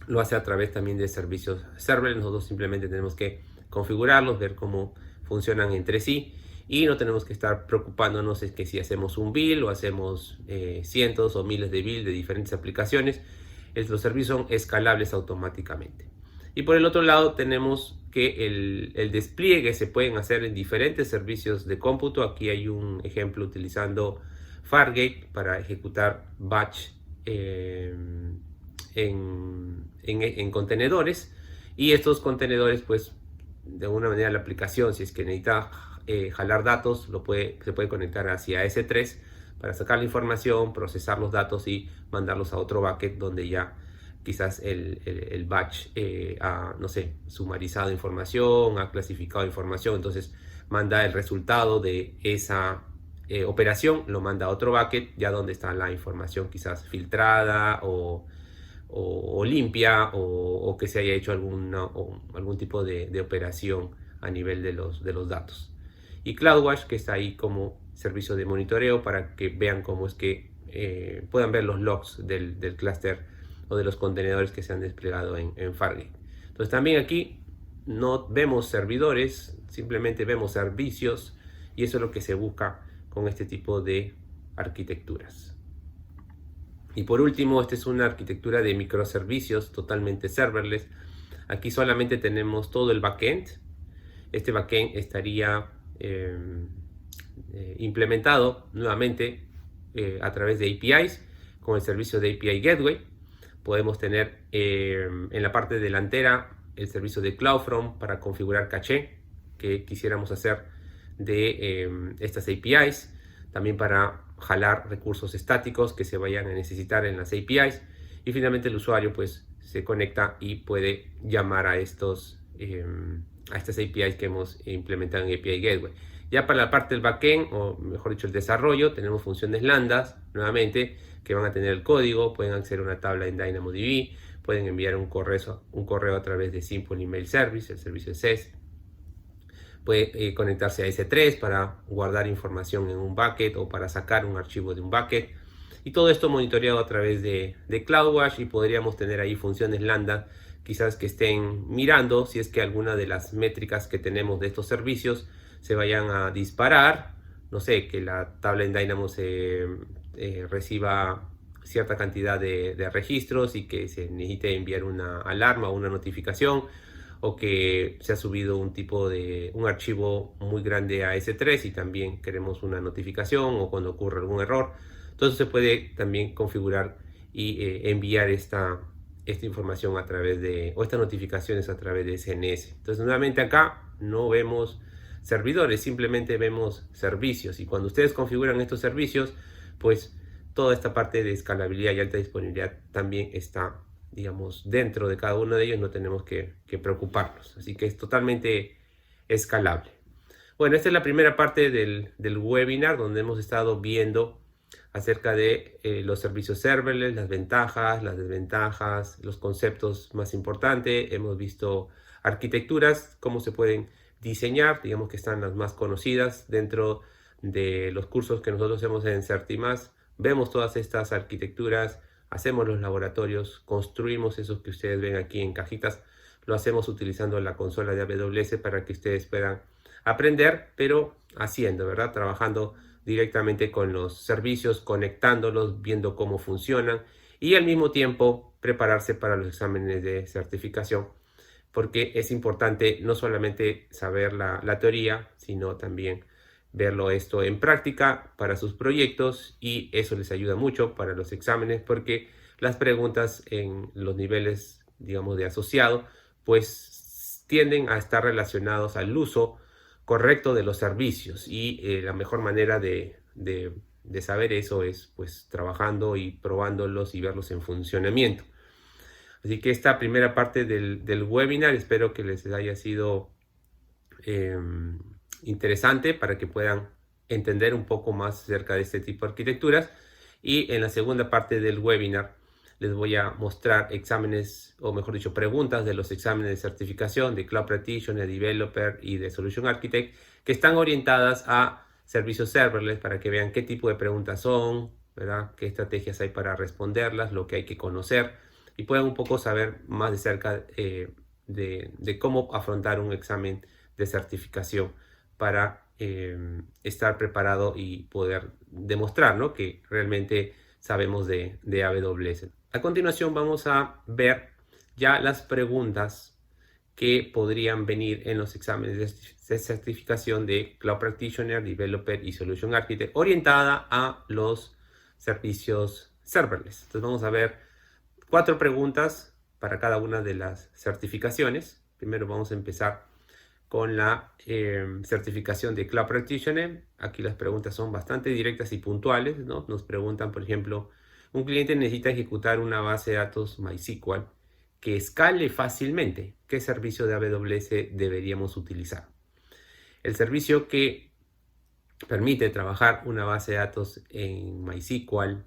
lo hace a través también de servicios serverless. Nosotros simplemente tenemos que configurarlos, ver cómo funcionan entre sí y no tenemos que estar preocupándonos es que si hacemos un build o hacemos cientos o miles de builds de diferentes aplicaciones, los servicios son escalables automáticamente. Y por el otro lado tenemos que el despliegue se pueden hacer en diferentes servicios de cómputo. Aquí hay un ejemplo utilizando Fargate para ejecutar batch en contenedores, y estos contenedores, pues de alguna manera la aplicación, si es que necesita jalar datos, se puede conectar hacia S3 para sacar la información, procesar los datos y mandarlos a otro bucket donde ya quizás el batch ha, no sé, sumarizado información, ha clasificado información, entonces manda el resultado de esa operación, lo manda a otro bucket, ya donde está la información quizás filtrada o limpia, o que se haya hecho algún tipo de operación a nivel de los datos. Y CloudWatch, que está ahí como servicio de monitoreo para que vean cómo es que puedan ver los logs del clúster o de los contenedores que se han desplegado en Fargate. Entonces también aquí no vemos servidores, simplemente vemos servicios, y eso es lo que se busca con este tipo de arquitecturas. Y por último, esta es una arquitectura de microservicios totalmente serverless. Aquí solamente tenemos todo el backend. Este backend estaría implementado nuevamente a través de APIs con el servicio de API Gateway. Podemos tener en la parte delantera el servicio de CloudFront para configurar caché que quisiéramos hacer de estas APIs. También para jalar recursos estáticos que se vayan a necesitar en las APIs. Y finalmente el usuario pues se conecta y puede llamar a estas APIs que hemos implementado en API Gateway. Ya para la parte del backend, o mejor dicho el desarrollo, tenemos funciones lambdas nuevamente que van a tener el código, pueden acceder a una tabla en DynamoDB, pueden enviar un correo a través de Simple Email Service, el servicio de SES. Puede conectarse a S3 para guardar información en un bucket o para sacar un archivo de un bucket. Y todo esto monitoreado a través de CloudWatch, y podríamos tener ahí funciones lambda quizás que estén mirando si es que alguna de las métricas que tenemos de estos servicios se vayan a disparar. No sé, que la tabla en Dynamo reciba cierta cantidad de registros y que se necesite enviar una alarma o una notificación, o que se ha subido un archivo muy grande a S3 y también queremos una notificación, o cuando ocurre algún error. Entonces se puede también configurar y enviar esta información a través o estas notificaciones a través de SNS. Entonces nuevamente acá no vemos servidores, simplemente vemos servicios, y cuando ustedes configuran estos servicios, pues toda esta parte de escalabilidad y alta disponibilidad también está, digamos, dentro de cada uno de ellos. No tenemos que preocuparnos, así que es totalmente escalable. Bueno, esta es la primera parte del webinar, donde hemos estado viendo acerca de los servicios serverless, las ventajas, las desventajas, los conceptos más importantes. Hemos visto arquitecturas, cómo se pueden diseñar, digamos que están las más conocidas dentro de los cursos que nosotros hacemos en Certimas. Vemos todas estas arquitecturas, hacemos los laboratorios, construimos esos que ustedes ven aquí en cajitas. Lo hacemos utilizando la consola de AWS para que ustedes puedan aprender, pero haciendo, ¿verdad? Trabajando directamente con los servicios, conectándolos, viendo cómo funcionan, y al mismo tiempo prepararse para los exámenes de certificación, porque es importante no solamente saber la teoría, sino también verlo esto en práctica para sus proyectos, y eso les ayuda mucho para los exámenes, porque las preguntas en los niveles, digamos, de asociado, pues tienden a estar relacionados al uso correcto de los servicios, y la mejor manera de saber eso es pues trabajando y probándolos y verlos en funcionamiento. Así que esta primera parte del webinar espero que les haya sido interesante para que puedan entender un poco más acerca de este tipo de arquitecturas, y en la segunda parte del webinar les voy a mostrar exámenes, o mejor dicho, preguntas de los exámenes de certificación de Cloud Practitioner, Developer y de Solution Architect, que están orientadas a servicios serverless, para que vean qué tipo de preguntas son, ¿verdad? Qué estrategias hay para responderlas, lo que hay que conocer, y puedan un poco saber más de cerca de cómo afrontar un examen de certificación para estar preparado y poder demostrar, ¿no?, que realmente sabemos de AWS. A continuación vamos a ver ya las preguntas que podrían venir en los exámenes de certificación de Cloud Practitioner, Developer y Solution Architect, orientada a los servicios serverless. Entonces vamos a ver 4 preguntas para cada una de las certificaciones. Primero vamos a empezar con la certificación de Cloud Practitioner. Aquí las preguntas son bastante directas y puntuales, ¿no? Nos preguntan, por ejemplo, un cliente necesita ejecutar una base de datos MySQL que escale fácilmente. ¿Qué servicio de AWS deberíamos utilizar? El servicio que permite trabajar una base de datos en MySQL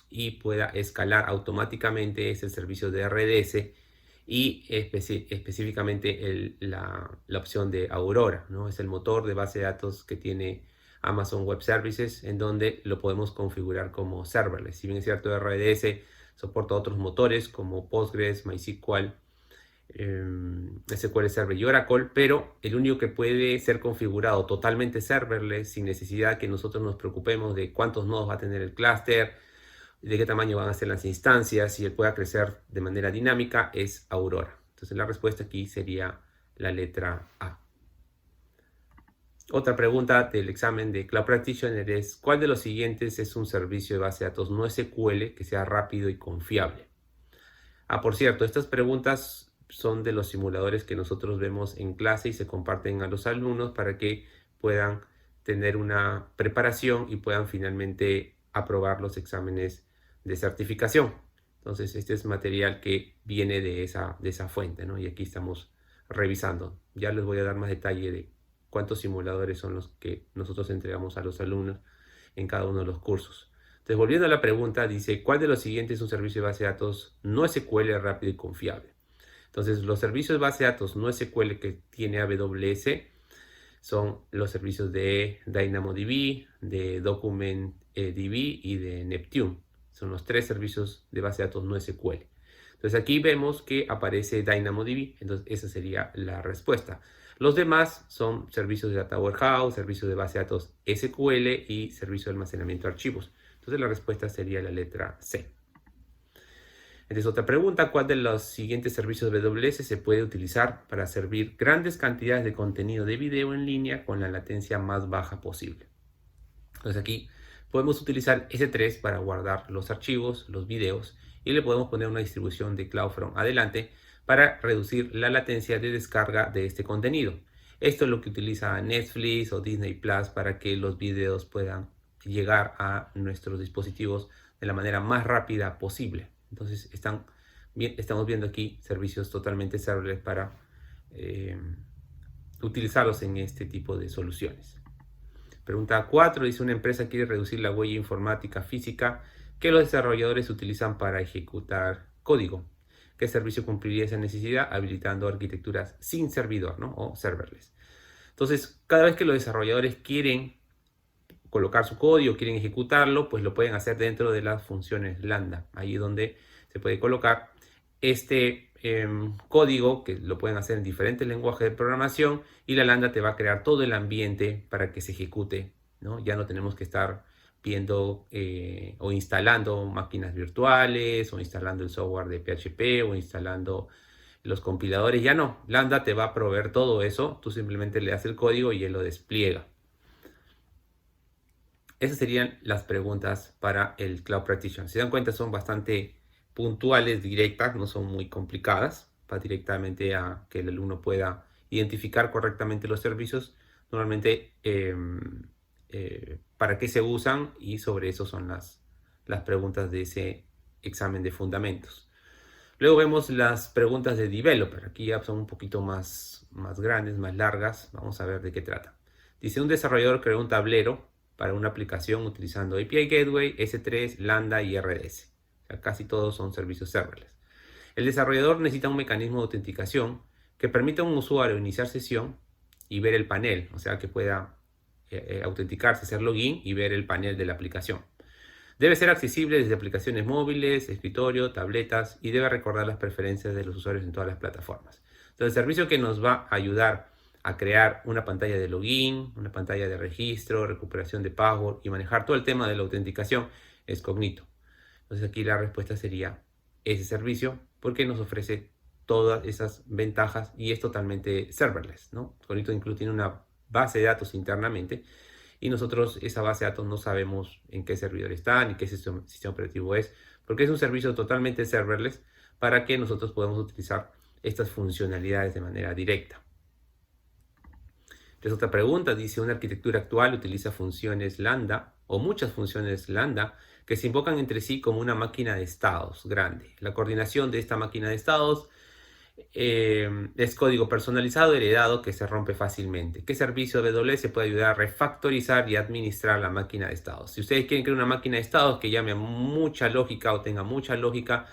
y pueda escalar automáticamente es el servicio de RDS y específicamente la opción de Aurora, ¿no? Es el motor de base de datos que tiene Amazon Web Services, en donde lo podemos configurar como serverless. Si bien es cierto, RDS soporta otros motores como Postgres, MySQL, SQL Server y Oracle, pero el único que puede ser configurado totalmente serverless sin necesidad que nosotros nos preocupemos de cuántos nodos va a tener el clúster, de qué tamaño van a ser las instancias y él pueda crecer de manera dinámica, es Aurora. Entonces la respuesta aquí sería la letra A. Otra pregunta del examen de Cloud Practitioner es: ¿cuál de los siguientes es un servicio de base de datos no SQL que sea rápido y confiable? Por cierto, estas preguntas son de los simuladores que nosotros vemos en clase y se comparten a los alumnos para que puedan tener una preparación y puedan finalmente aprobar los exámenes de certificación. Entonces este es material que viene de esa fuente, ¿no? Y aquí estamos revisando. Ya les voy a dar más detalle de cuántos simuladores son los que nosotros entregamos a los alumnos en cada uno de los cursos. Entonces, volviendo a la pregunta, dice: ¿cuál de los siguientes es un servicio de base de datos no SQL rápido y confiable? Entonces, los servicios de base de datos no SQL que tiene AWS son los servicios de DynamoDB, de DocumentDB y de Neptune. Son los 3 servicios de base de datos no SQL. Entonces aquí vemos que aparece DynamoDB, entonces esa sería la respuesta. Los demás son servicios de Data Warehouse, servicios de base de datos SQL y servicio de almacenamiento de archivos. Entonces la respuesta sería la letra C. Entonces otra pregunta: ¿cuál de los siguientes servicios de AWS se puede utilizar para servir grandes cantidades de contenido de video en línea con la latencia más baja posible? Entonces aquí podemos utilizar S3 para guardar los archivos, los videos, y le podemos poner una distribución de CloudFront adelante para reducir la latencia de descarga de este contenido. Esto es lo que utiliza Netflix o Disney Plus para que los videos puedan llegar a nuestros dispositivos de la manera más rápida posible. Entonces estamos viendo aquí servicios totalmente serverless para utilizarlos en este tipo de soluciones. Pregunta 4 dice: una empresa quiere reducir la huella informática física que los desarrolladores utilizan para ejecutar código. ¿Qué servicio cumpliría esa necesidad? Habilitando arquitecturas sin servidor, ¿no?, o serverless. Entonces, cada vez que los desarrolladores quieren colocar su código, quieren ejecutarlo, pues lo pueden hacer dentro de las funciones Lambda. Ahí es donde se puede colocar este código, que lo pueden hacer en diferentes lenguajes de programación, y la Lambda te va a crear todo el ambiente para que se ejecute, ¿no? Ya no tenemos que estar viendo o instalando máquinas virtuales, o instalando el software de PHP, o instalando los compiladores. Ya no, Lambda te va a proveer todo eso, tú simplemente le das el código y él lo despliega. Esas serían las preguntas para el Cloud Practitioner. Si se dan cuenta, son bastante puntuales, directas, no son muy complicadas, para directamente a que el alumno pueda identificar correctamente los servicios, normalmente para qué se usan, y sobre eso son las preguntas de ese examen de fundamentos. Luego vemos las preguntas de Developer. Aquí ya son un poquito más grandes, más largas. Vamos a ver de qué trata. Dice: un desarrollador creó un tablero para una aplicación utilizando API Gateway, S3, Lambda y RDS. O sea, casi todos son servicios serverless. El desarrollador necesita un mecanismo de autenticación que permita a un usuario iniciar sesión y ver el panel, o sea, que pueda autenticarse, hacer login y ver el panel de la aplicación. Debe ser accesible desde aplicaciones móviles, escritorio, tabletas, y debe recordar las preferencias de los usuarios en todas las plataformas. Entonces, el servicio que nos va a ayudar a crear una pantalla de login, una pantalla de registro, recuperación de password y manejar todo el tema de la autenticación es Cognito. Entonces aquí la respuesta sería ese servicio porque nos ofrece todas esas ventajas y es totalmente serverless, ¿no? Cognito incluso tiene una base de datos internamente y nosotros esa base de datos no sabemos en qué servidor está ni qué sistema operativo es, porque es un servicio totalmente serverless para que nosotros podamos utilizar estas funcionalidades de manera directa. Entonces otra pregunta dice, ¿una arquitectura actual utiliza funciones lambda o muchas funciones lambda que se invocan entre sí como una máquina de estados grande? La coordinación de esta máquina de estados es código personalizado heredado que se rompe fácilmente. ¿Qué servicio AWS puede ayudar a refactorizar y administrar la máquina de estados? Si ustedes quieren crear una máquina de estados que llame a mucha lógica o tenga mucha lógica,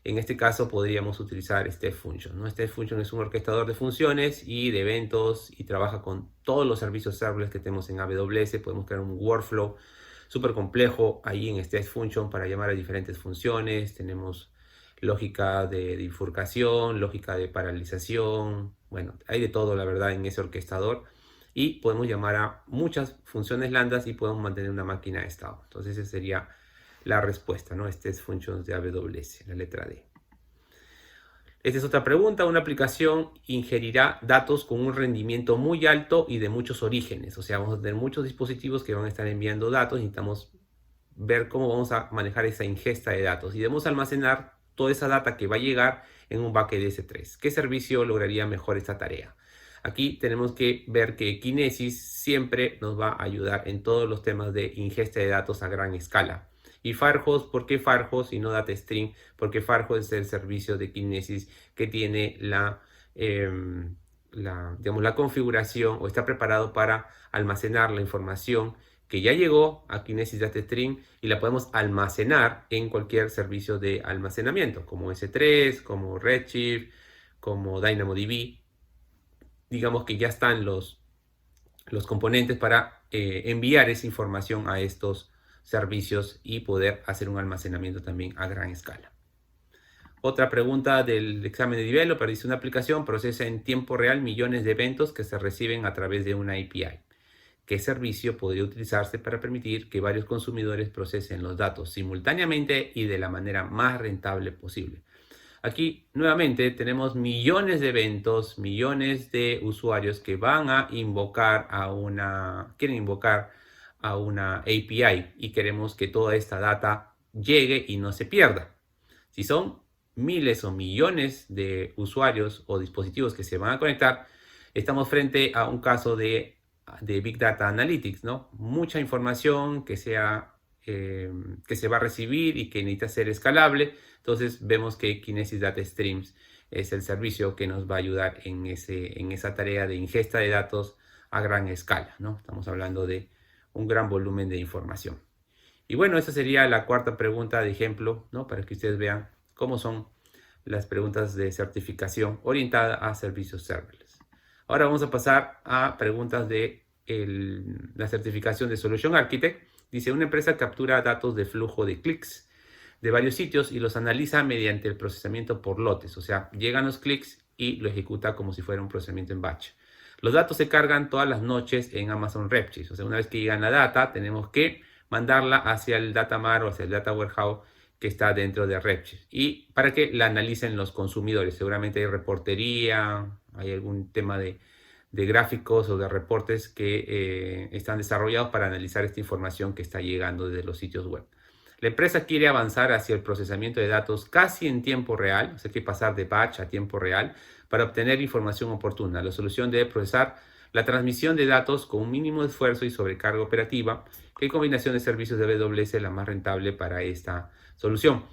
en este caso podríamos utilizar Step Function, ¿no? Step Function es un orquestador de funciones y de eventos y trabaja con todos los servicios serverless que tenemos en AWS. Podemos crear un workflow súper complejo ahí en Step Function para llamar a diferentes funciones. Tenemos lógica de bifurcación, lógica de paralización. Bueno, hay de todo, la verdad, en ese orquestador. Y podemos llamar a muchas funciones lambdas y podemos mantener una máquina de estado. Entonces, esa sería la respuesta, ¿no? Step Functions de AWS, la letra D. Esta es otra pregunta. Una aplicación ingerirá datos con un rendimiento muy alto y de muchos orígenes. O sea, vamos a tener muchos dispositivos que van a estar enviando datos. Necesitamos ver cómo vamos a manejar esa ingesta de datos. Y debemos almacenar toda esa data que va a llegar en un bucket de S3. ¿Qué servicio lograría mejor esta tarea? Aquí tenemos que ver que Kinesis siempre nos va a ayudar en todos los temas de ingesta de datos a gran escala. Y Firehose, ¿por qué Firehose y no DataStream? Porque Firehose es el servicio de Kinesis que tiene digamos, la configuración o está preparado para almacenar la información que ya llegó a Kinesis DataStream y la podemos almacenar en cualquier servicio de almacenamiento, como S3, como Redshift, como DynamoDB. Digamos que ya están los componentes para enviar esa información a estos servicios y poder hacer un almacenamiento también a gran escala. Otra pregunta del examen de developer dice, una aplicación procesa en tiempo real millones de eventos que se reciben a través de una API. ¿Qué servicio podría utilizarse para permitir que varios consumidores procesen los datos simultáneamente y de la manera más rentable posible? Aquí nuevamente tenemos millones de eventos, millones de usuarios que van a invocar quieren invocar a una API y queremos que toda esta data llegue y no se pierda. Si son miles o millones de usuarios o dispositivos que se van a conectar, estamos frente a un caso de Big Data Analytics, ¿no? Mucha información que se va a recibir y que necesita ser escalable. Entonces vemos que Kinesis Data Streams es el servicio que nos va a ayudar en esa tarea de ingesta de datos a gran escala, ¿no? Estamos hablando de un gran volumen de información. Y bueno, esa sería la cuarta pregunta de ejemplo, ¿no? Para que ustedes vean cómo son las preguntas de certificación orientada a servicios serverless. Ahora vamos a pasar a preguntas de la certificación de Solution Architect. Dice, una empresa captura datos de flujo de clics de varios sitios y los analiza mediante el procesamiento por lotes. O sea, llegan los clics y lo ejecuta como si fuera un procesamiento en batch. Los datos se cargan todas las noches en Amazon Redshift. O sea, una vez que llegan la data, tenemos que mandarla hacia el data mart o hacia el data warehouse que está dentro de Redshift y para que la analicen los consumidores. Seguramente hay reportería, hay algún tema de gráficos o de reportes que están desarrollados para analizar esta información que está llegando desde los sitios web. La empresa quiere avanzar hacia el procesamiento de datos casi en tiempo real, o sea, hay que pasar de batch a tiempo real para obtener información oportuna. La solución debe procesar la transmisión de datos con un mínimo de esfuerzo y sobrecarga operativa. ¿Qué combinación de servicios de AWS es la más rentable para esta solución?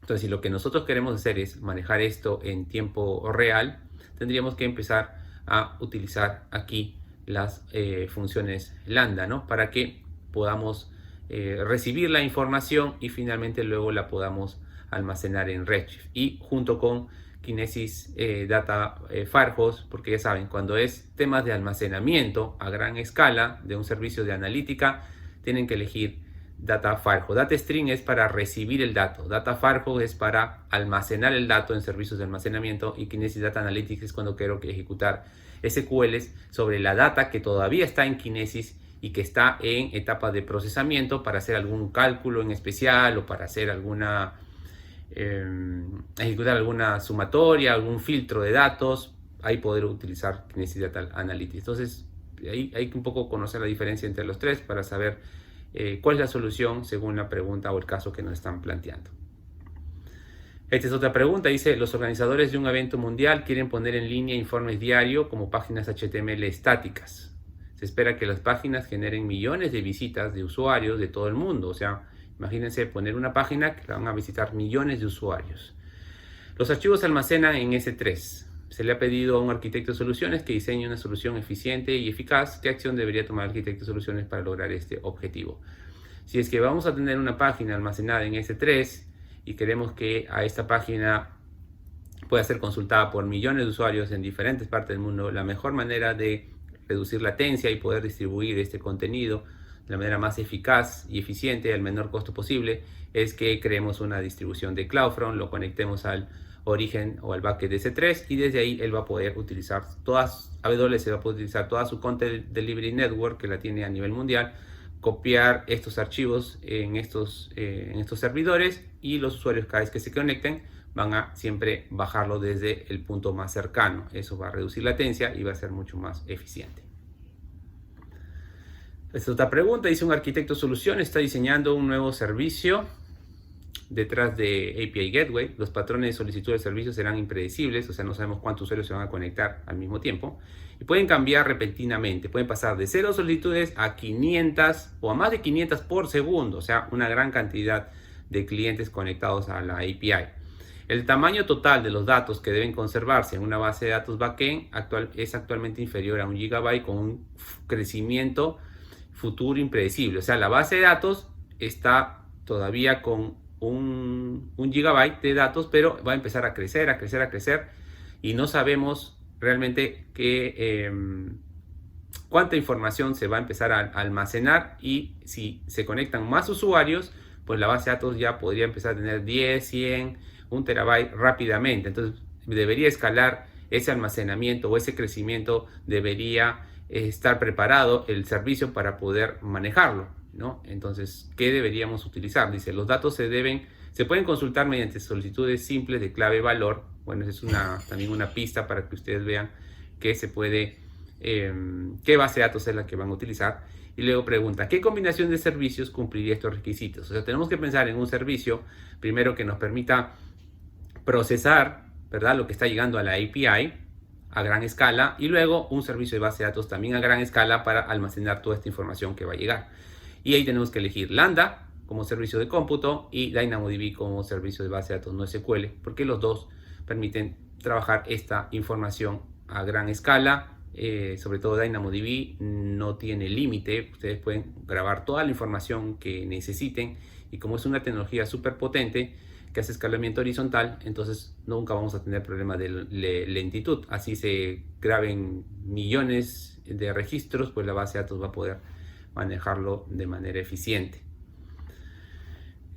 Entonces, si lo que nosotros queremos hacer es manejar esto en tiempo real, tendríamos que empezar a utilizar aquí las funciones lambda, ¿no? Para que podamos recibir la información y finalmente luego la podamos almacenar en Redshift y junto con Kinesis Data Firehose, porque ya saben, cuando es temas de almacenamiento a gran escala de un servicio de analítica, tienen que elegir Data Firehose. DataStream es para recibir el dato, Data Firehose es para almacenar el dato en servicios de almacenamiento y Kinesis Data Analytics es cuando quiero ejecutar SQLs sobre la data que todavía está en Kinesis y que está en etapa de procesamiento para hacer algún cálculo en especial o para hacer ejecutar alguna sumatoria, algún filtro de datos. Ahí poder utilizar Kinesis Data Analytics. Entonces, ahí hay que un poco conocer la diferencia entre los tres para saber cuál es la solución según la pregunta o el caso que nos están planteando. Esta es otra pregunta. Dice, los organizadores de un evento mundial quieren poner en línea informes diarios como páginas HTML estáticas. Se espera que las páginas generen millones de visitas de usuarios de todo el mundo. O sea, imagínense poner una página que la van a visitar millones de usuarios. Los archivos se almacenan en S3. Se le ha pedido a un arquitecto de soluciones que diseñe una solución eficiente y eficaz. ¿Qué acción debería tomar el arquitecto de soluciones para lograr este objetivo? Si es que vamos a tener una página almacenada en S3 y queremos que a esta página pueda ser consultada por millones de usuarios en diferentes partes del mundo, la mejor manera de reducir latencia y poder distribuir este contenido de la manera más eficaz y eficiente al menor costo posible es que creemos una distribución de CloudFront, lo conectemos al origen o al bucket de S3 y desde ahí él va a poder utilizar AWS va a poder utilizar toda su Content Delivery Network que la tiene a nivel mundial, copiar estos archivos en estos servidores y los usuarios cada vez que se conecten van a siempre bajarlo desde el punto más cercano. Eso va a reducir latencia y va a ser mucho más eficiente. Esta es otra pregunta. Dice, un arquitecto de solución está diseñando un nuevo servicio detrás de API Gateway. Los patrones de solicitud de servicio serán impredecibles, o sea, no sabemos cuántos usuarios se van a conectar al mismo tiempo y pueden cambiar repentinamente. Pueden pasar de 0 solicitudes a 500 o a más de 500 por segundo, o sea, una gran cantidad de clientes conectados a la API. El tamaño total de los datos que deben conservarse en una base de datos backend es actualmente inferior a 1 GB con un crecimiento futuro impredecible. O sea, la base de datos está todavía con un gigabyte de datos, pero va a empezar a crecer y no sabemos realmente cuánta información se va a empezar a almacenar y si se conectan más usuarios, pues la base de datos ya podría empezar a tener 10, 100, 1 terabyte rápidamente. Entonces debería escalar ese almacenamiento o ese crecimiento, debería estar preparado el servicio para poder manejarlo, ¿no? Entonces, ¿qué deberíamos utilizar? Dice, los datos se pueden consultar mediante solicitudes simples de clave valor. Bueno, es también una pista para que ustedes vean que se puede, qué base de datos es la que van a utilizar. Y luego pregunta, ¿qué combinación de servicios cumpliría estos requisitos? O sea, tenemos que pensar en un servicio, primero que nos permita procesar, ¿verdad?, lo que está llegando a la API a gran escala y luego un servicio de base de datos también a gran escala para almacenar toda esta información que va a llegar. Y ahí tenemos que elegir Lambda como servicio de cómputo y DynamoDB como servicio de base de datos no SQL, porque los dos permiten trabajar esta información a gran escala. Sobre todo DynamoDB no tiene límite, ustedes pueden grabar toda la información que necesiten y como es una tecnología súper potente que hace escalamiento horizontal, entonces nunca vamos a tener problemas de lentitud. Así se graben millones de registros, pues la base de datos va a poder manejarlo de manera eficiente.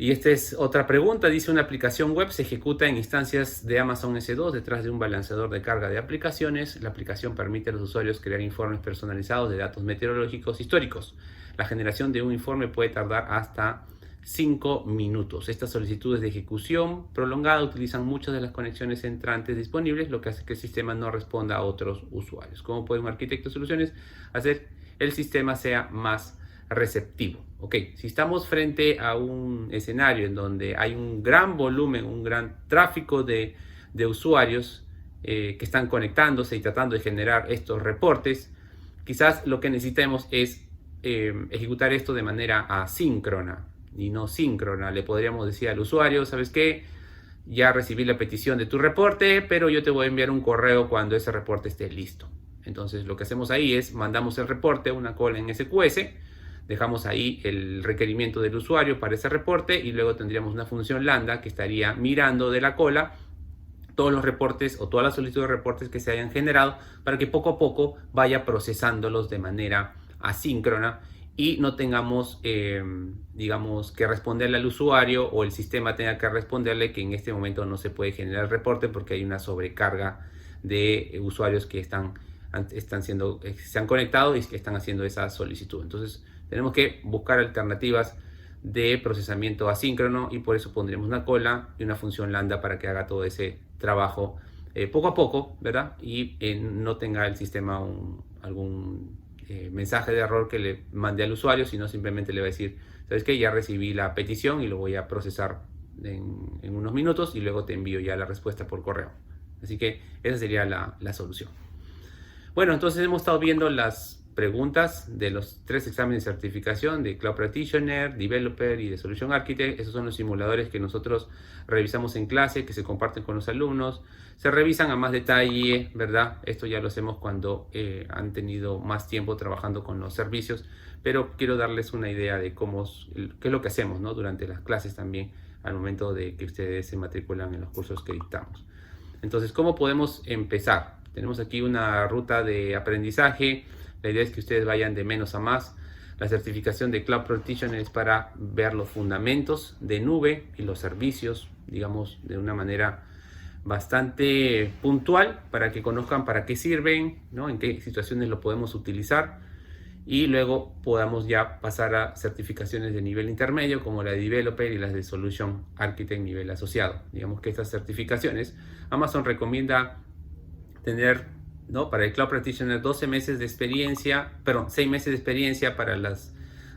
Y esta es otra pregunta. Dice, una aplicación web se ejecuta en instancias de Amazon S2 detrás de un balanceador de carga de aplicaciones. La aplicación permite a los usuarios crear informes personalizados de datos meteorológicos históricos. La generación de un informe puede tardar hasta 5 minutos. Estas solicitudes de ejecución prolongada utilizan muchas de las conexiones entrantes disponibles, lo que hace que el sistema no responda a otros usuarios. ¿Cómo puede un arquitecto de soluciones hacer el sistema sea más receptivo? Ok, si estamos frente a un escenario en donde hay un gran volumen, un gran tráfico de usuarios que están conectándose y tratando de generar estos reportes, quizás lo que necesitemos es ejecutar esto de manera asíncrona y no síncrona. Le podríamos decir al usuario, ¿sabes qué? Ya recibí la petición de tu reporte, pero yo te voy a enviar un correo cuando ese reporte esté listo. Entonces lo que hacemos ahí es mandamos el reporte, una cola en SQS, dejamos ahí el requerimiento del usuario para ese reporte y luego tendríamos una función lambda que estaría mirando de la cola todos los reportes o todas las solicitudes de reportes que se hayan generado para que poco a poco vaya procesándolos de manera asíncrona y no tengamos, digamos, que responderle al usuario o el sistema tenga que responderle que en este momento no se puede generar el reporte porque hay una sobrecarga de usuarios que están se han conectado y que están haciendo esa solicitud. Entonces tenemos que buscar alternativas de procesamiento asíncrono y por eso pondremos una cola y una función lambda para que haga todo ese trabajo poco a poco, ¿verdad? Y no tenga el sistema algún mensaje de error que le mande al usuario, sino simplemente le va a decir, ¿sabes qué? Ya recibí la petición y lo voy a procesar en unos minutos y luego te envío ya la respuesta por correo. Así que esa sería la solución. Bueno, entonces hemos estado viendo las preguntas de los 3 exámenes de certificación de Cloud Practitioner, Developer y de Solution Architect. Esos son los simuladores que nosotros revisamos en clase, que se comparten con los alumnos. Se revisan a más detalle, ¿verdad? Esto ya lo hacemos cuando han tenido más tiempo trabajando con los servicios, pero quiero darles una idea de qué es lo que hacemos, ¿no? Durante las clases también, al momento de que ustedes se matriculan en los cursos que dictamos. Entonces, ¿cómo podemos empezar? Tenemos aquí una ruta de aprendizaje. La idea es que ustedes vayan de menos a más. La certificación de Cloud Practitioner es para ver los fundamentos de nube y los servicios, digamos, de una manera bastante puntual para que conozcan para qué sirven, ¿no? En qué situaciones lo podemos utilizar y luego podamos ya pasar a certificaciones de nivel intermedio como la de Developer y las de Solution Architect nivel asociado. Digamos que estas certificaciones Amazon recomienda tener, ¿no? Para el Cloud Practitioner 12 meses de experiencia, perdón, 6 meses de experiencia, para las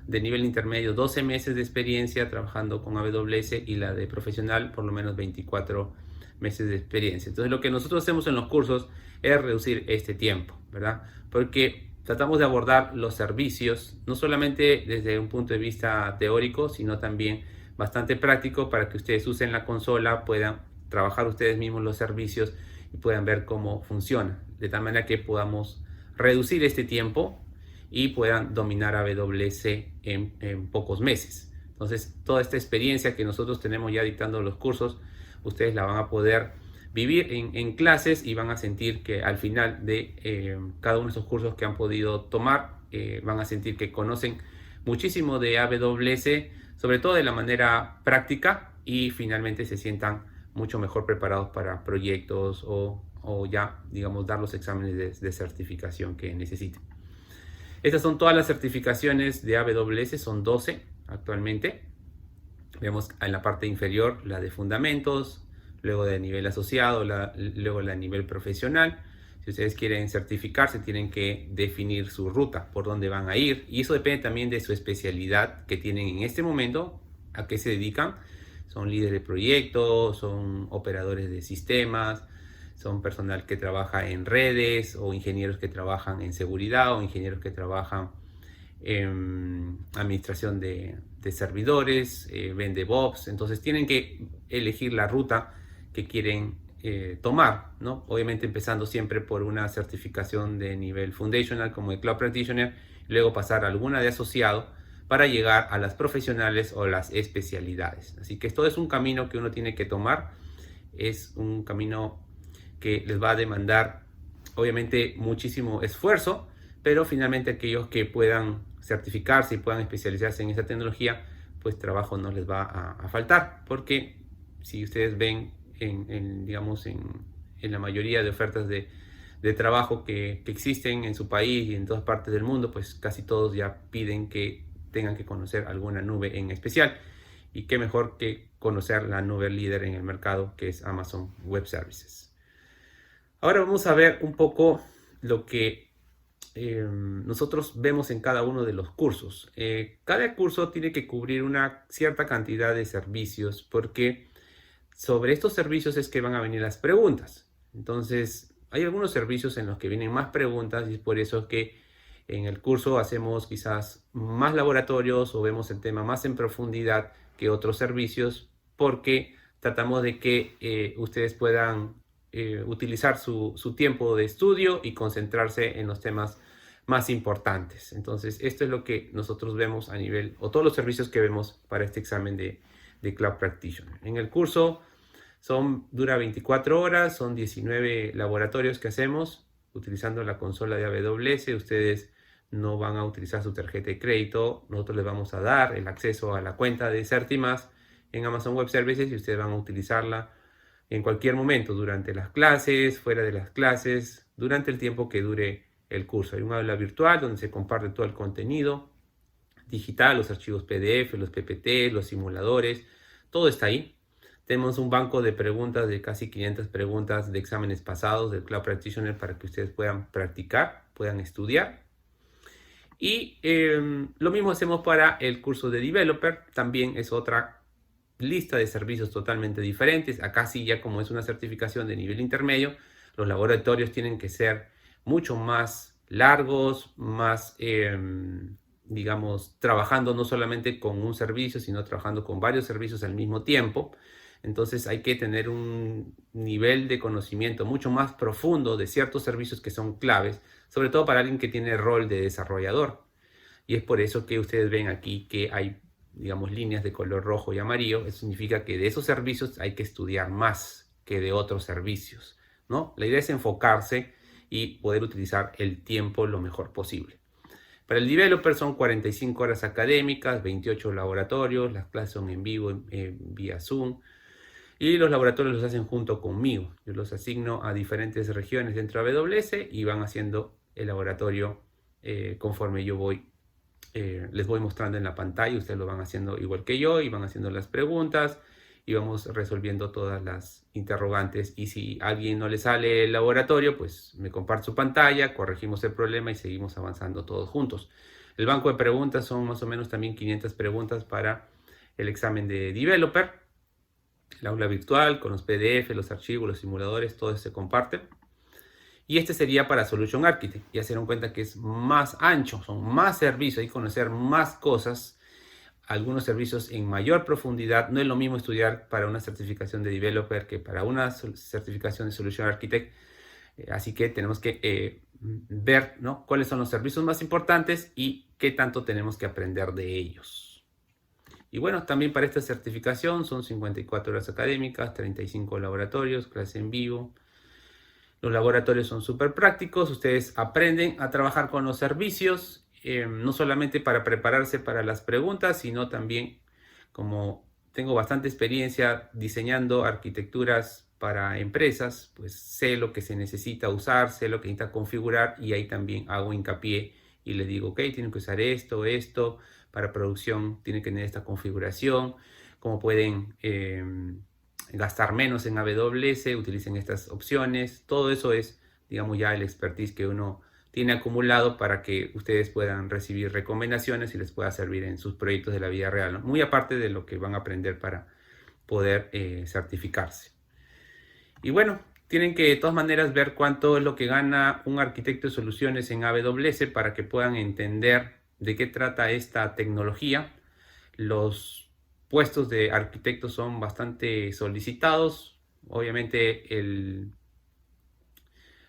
de nivel intermedio 12 meses de experiencia trabajando con AWS y la de profesional por lo menos 24 meses de experiencia. Entonces lo que nosotros hacemos en los cursos es reducir este tiempo, ¿verdad? Porque tratamos de abordar los servicios no solamente desde un punto de vista teórico, sino también bastante práctico para que ustedes usen la consola, puedan trabajar ustedes mismos los servicios y puedan ver cómo funciona, de tal manera que podamos reducir este tiempo y puedan dominar AWS en pocos meses. Entonces, toda esta experiencia que nosotros tenemos ya dictando los cursos, ustedes la van a poder vivir en clases y van a sentir que al final de cada uno de esos cursos que han podido tomar, van a sentir que conocen muchísimo de AWS, sobre todo de la manera práctica, y finalmente se sientan mucho mejor preparados para proyectos o ya, digamos, dar los exámenes de certificación que necesiten. Estas son todas las certificaciones de AWS, son 12 actualmente. Vemos en la parte inferior la de fundamentos, luego de nivel asociado, luego la de nivel profesional. Si ustedes quieren certificarse, tienen que definir su ruta, por dónde van a ir. Y eso depende también de su especialidad que tienen en este momento, a qué se dedican. Son líderes de proyectos, son operadores de sistemas, son personal que trabaja en redes, o ingenieros que trabajan en seguridad, o ingenieros que trabajan en administración de servidores, ven DevOps. Entonces tienen que elegir la ruta que quieren tomar, ¿no? Obviamente empezando siempre por una certificación de nivel foundational como el Cloud Practitioner, luego pasar a alguna de asociado para llegar a las profesionales o las especialidades. Así que esto es un camino que uno tiene que tomar, es un camino que les va a demandar obviamente muchísimo esfuerzo, pero finalmente aquellos que puedan certificarse y puedan especializarse en esta tecnología, pues trabajo no les va a faltar, porque si ustedes ven digamos, en la mayoría de ofertas de trabajo que existen en su país y en todas partes del mundo, pues casi todos ya piden que tengan que conocer alguna nube en especial. Y qué mejor que conocer la nube líder en el mercado, que es Amazon Web Services. Ahora vamos a ver un poco lo que nosotros vemos en cada uno de los cursos. Cada curso tiene que cubrir una cierta cantidad de servicios, porque sobre estos servicios es que van a venir las preguntas. Entonces, hay algunos servicios en los que vienen más preguntas, y es por eso que en el curso hacemos quizás más laboratorios o vemos el tema más en profundidad que otros servicios, porque tratamos de que ustedes puedan utilizar su tiempo de estudio y concentrarse en los temas más importantes. Entonces, esto es lo que nosotros vemos a nivel, o todos los servicios que vemos para este examen de Cloud Practitioner. En el curso dura 24 horas, son 19 laboratorios que hacemos utilizando la consola de AWS. Ustedes no van a utilizar su tarjeta de crédito, nosotros les vamos a dar el acceso a la cuenta de Certimas en Amazon Web Services y ustedes van a utilizarla en cualquier momento, durante las clases, fuera de las clases, durante el tiempo que dure el curso. Hay un aula virtual donde se comparte todo el contenido digital, los archivos PDF, los PPT, los simuladores, todo está ahí. Tenemos un banco de preguntas de casi 500 preguntas de exámenes pasados del Cloud Practitioner para que ustedes puedan practicar, puedan estudiar. Y lo mismo hacemos para el curso de Developer, también es otra lista de servicios totalmente diferentes. Acá sí, ya como es una certificación de nivel intermedio, los laboratorios tienen que ser mucho más largos, más, digamos, trabajando no solamente con un servicio, sino trabajando con varios servicios al mismo tiempo. Entonces hay que tener un nivel de conocimiento mucho más profundo de ciertos servicios que son claves, sobre todo para alguien que tiene rol de desarrollador. Y es por eso que ustedes ven aquí que hay, digamos, líneas de color rojo y amarillo. Eso significa que de esos servicios hay que estudiar más que de otros servicios, ¿no? La idea es enfocarse y poder utilizar el tiempo lo mejor posible. Para el developer son 45 horas académicas, 28 laboratorios, las clases son en vivo, vía Zoom. Y los laboratorios los hacen junto conmigo. Yo los asigno a diferentes regiones dentro de AWS y van haciendo el laboratorio conforme yo les voy mostrando en la pantalla. Ustedes lo van haciendo igual que yo y van haciendo las preguntas y vamos resolviendo todas las interrogantes. Y si a alguien no le sale el laboratorio, pues me comparte su pantalla, corregimos el problema y seguimos avanzando todos juntos. El banco de preguntas son más o menos también 500 preguntas para el examen de developer. El aula virtual con los PDF, los archivos, los simuladores, todo se comparte. Y este sería para Solution Architect. Ya se dieron cuenta que es más ancho, son más servicios, hay que conocer más cosas, algunos servicios en mayor profundidad. No es lo mismo estudiar para una certificación de developer que para una certificación de Solution Architect. Así que tenemos que ver, ¿no?, cuáles son los servicios más importantes y qué tanto tenemos que aprender de ellos. Y bueno, también para esta certificación son 54 horas académicas, 35 laboratorios, clase en vivo. Los laboratorios son súper prácticos, ustedes aprenden a trabajar con los servicios, no solamente para prepararse para las preguntas, sino también, como tengo bastante experiencia diseñando arquitecturas para empresas, pues sé lo que se necesita usar, sé lo que necesita configurar y ahí también hago hincapié y les digo, ok, tienen que usar esto, para producción tienen que tener esta configuración, cómo pueden gastar menos en AWS, utilicen estas opciones. Todo eso es, digamos, ya el expertise que uno tiene acumulado para que ustedes puedan recibir recomendaciones y les pueda servir en sus proyectos de la vida real, ¿no? Muy aparte de lo que van a aprender para poder certificarse. Y bueno, tienen que de todas maneras ver cuánto es lo que gana un arquitecto de soluciones en AWS para que puedan entender de qué trata esta tecnología. Los puestos de arquitectos son bastante solicitados. Obviamente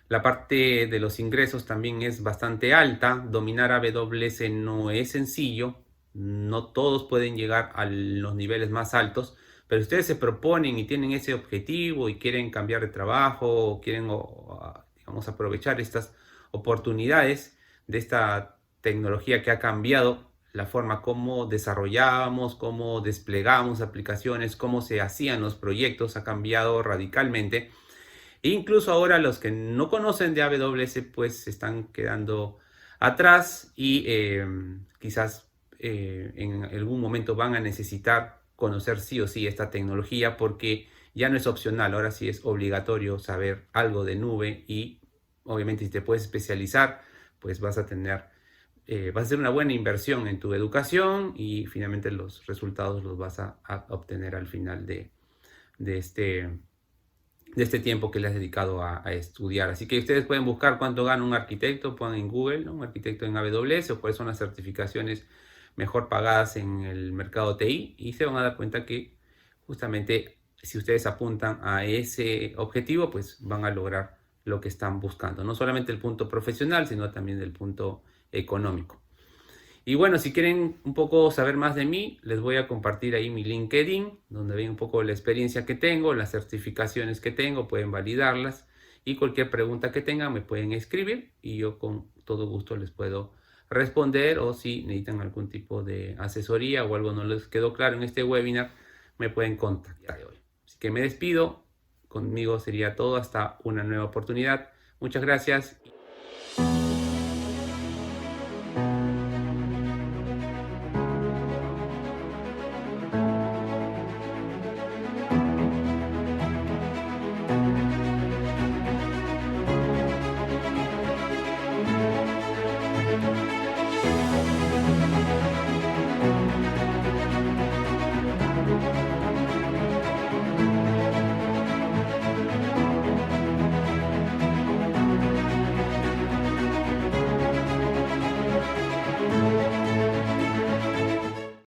la parte de los ingresos también es bastante alta. Dominar AWS no es sencillo. No todos pueden llegar a los niveles más altos. Pero si ustedes se proponen y tienen ese objetivo y quieren cambiar de trabajo o quieren, digamos, aprovechar estas oportunidades de esta tecnología que ha cambiado la forma como desarrollamos, cómo desplegamos aplicaciones, cómo se hacían los proyectos, ha cambiado radicalmente. E incluso ahora los que no conocen de AWS pues se están quedando atrás y quizás en algún momento van a necesitar conocer sí o sí esta tecnología porque ya no es opcional, ahora sí es obligatorio saber algo de nube y obviamente si te puedes especializar pues vas a hacer una buena inversión en tu educación y finalmente los resultados los vas a obtener al final de este tiempo que le has dedicado a estudiar. Así que ustedes pueden buscar cuánto gana un arquitecto, ponen en Google, ¿no?, un arquitecto en AWS o cuáles son las certificaciones mejor pagadas en el mercado TI y se van a dar cuenta que justamente si ustedes apuntan a ese objetivo pues van a lograr lo que están buscando, no solamente el punto profesional sino también el punto económico. Y bueno, si quieren un poco saber más de mí, les voy a compartir ahí mi LinkedIn, donde ven un poco la experiencia que tengo, las certificaciones que tengo, pueden validarlas y cualquier pregunta que tengan me pueden escribir y yo con todo gusto les puedo responder o si necesitan algún tipo de asesoría o algo no les quedó claro en este webinar, me pueden contactar hoy. Así que me despido, conmigo sería todo hasta una nueva oportunidad. Muchas gracias.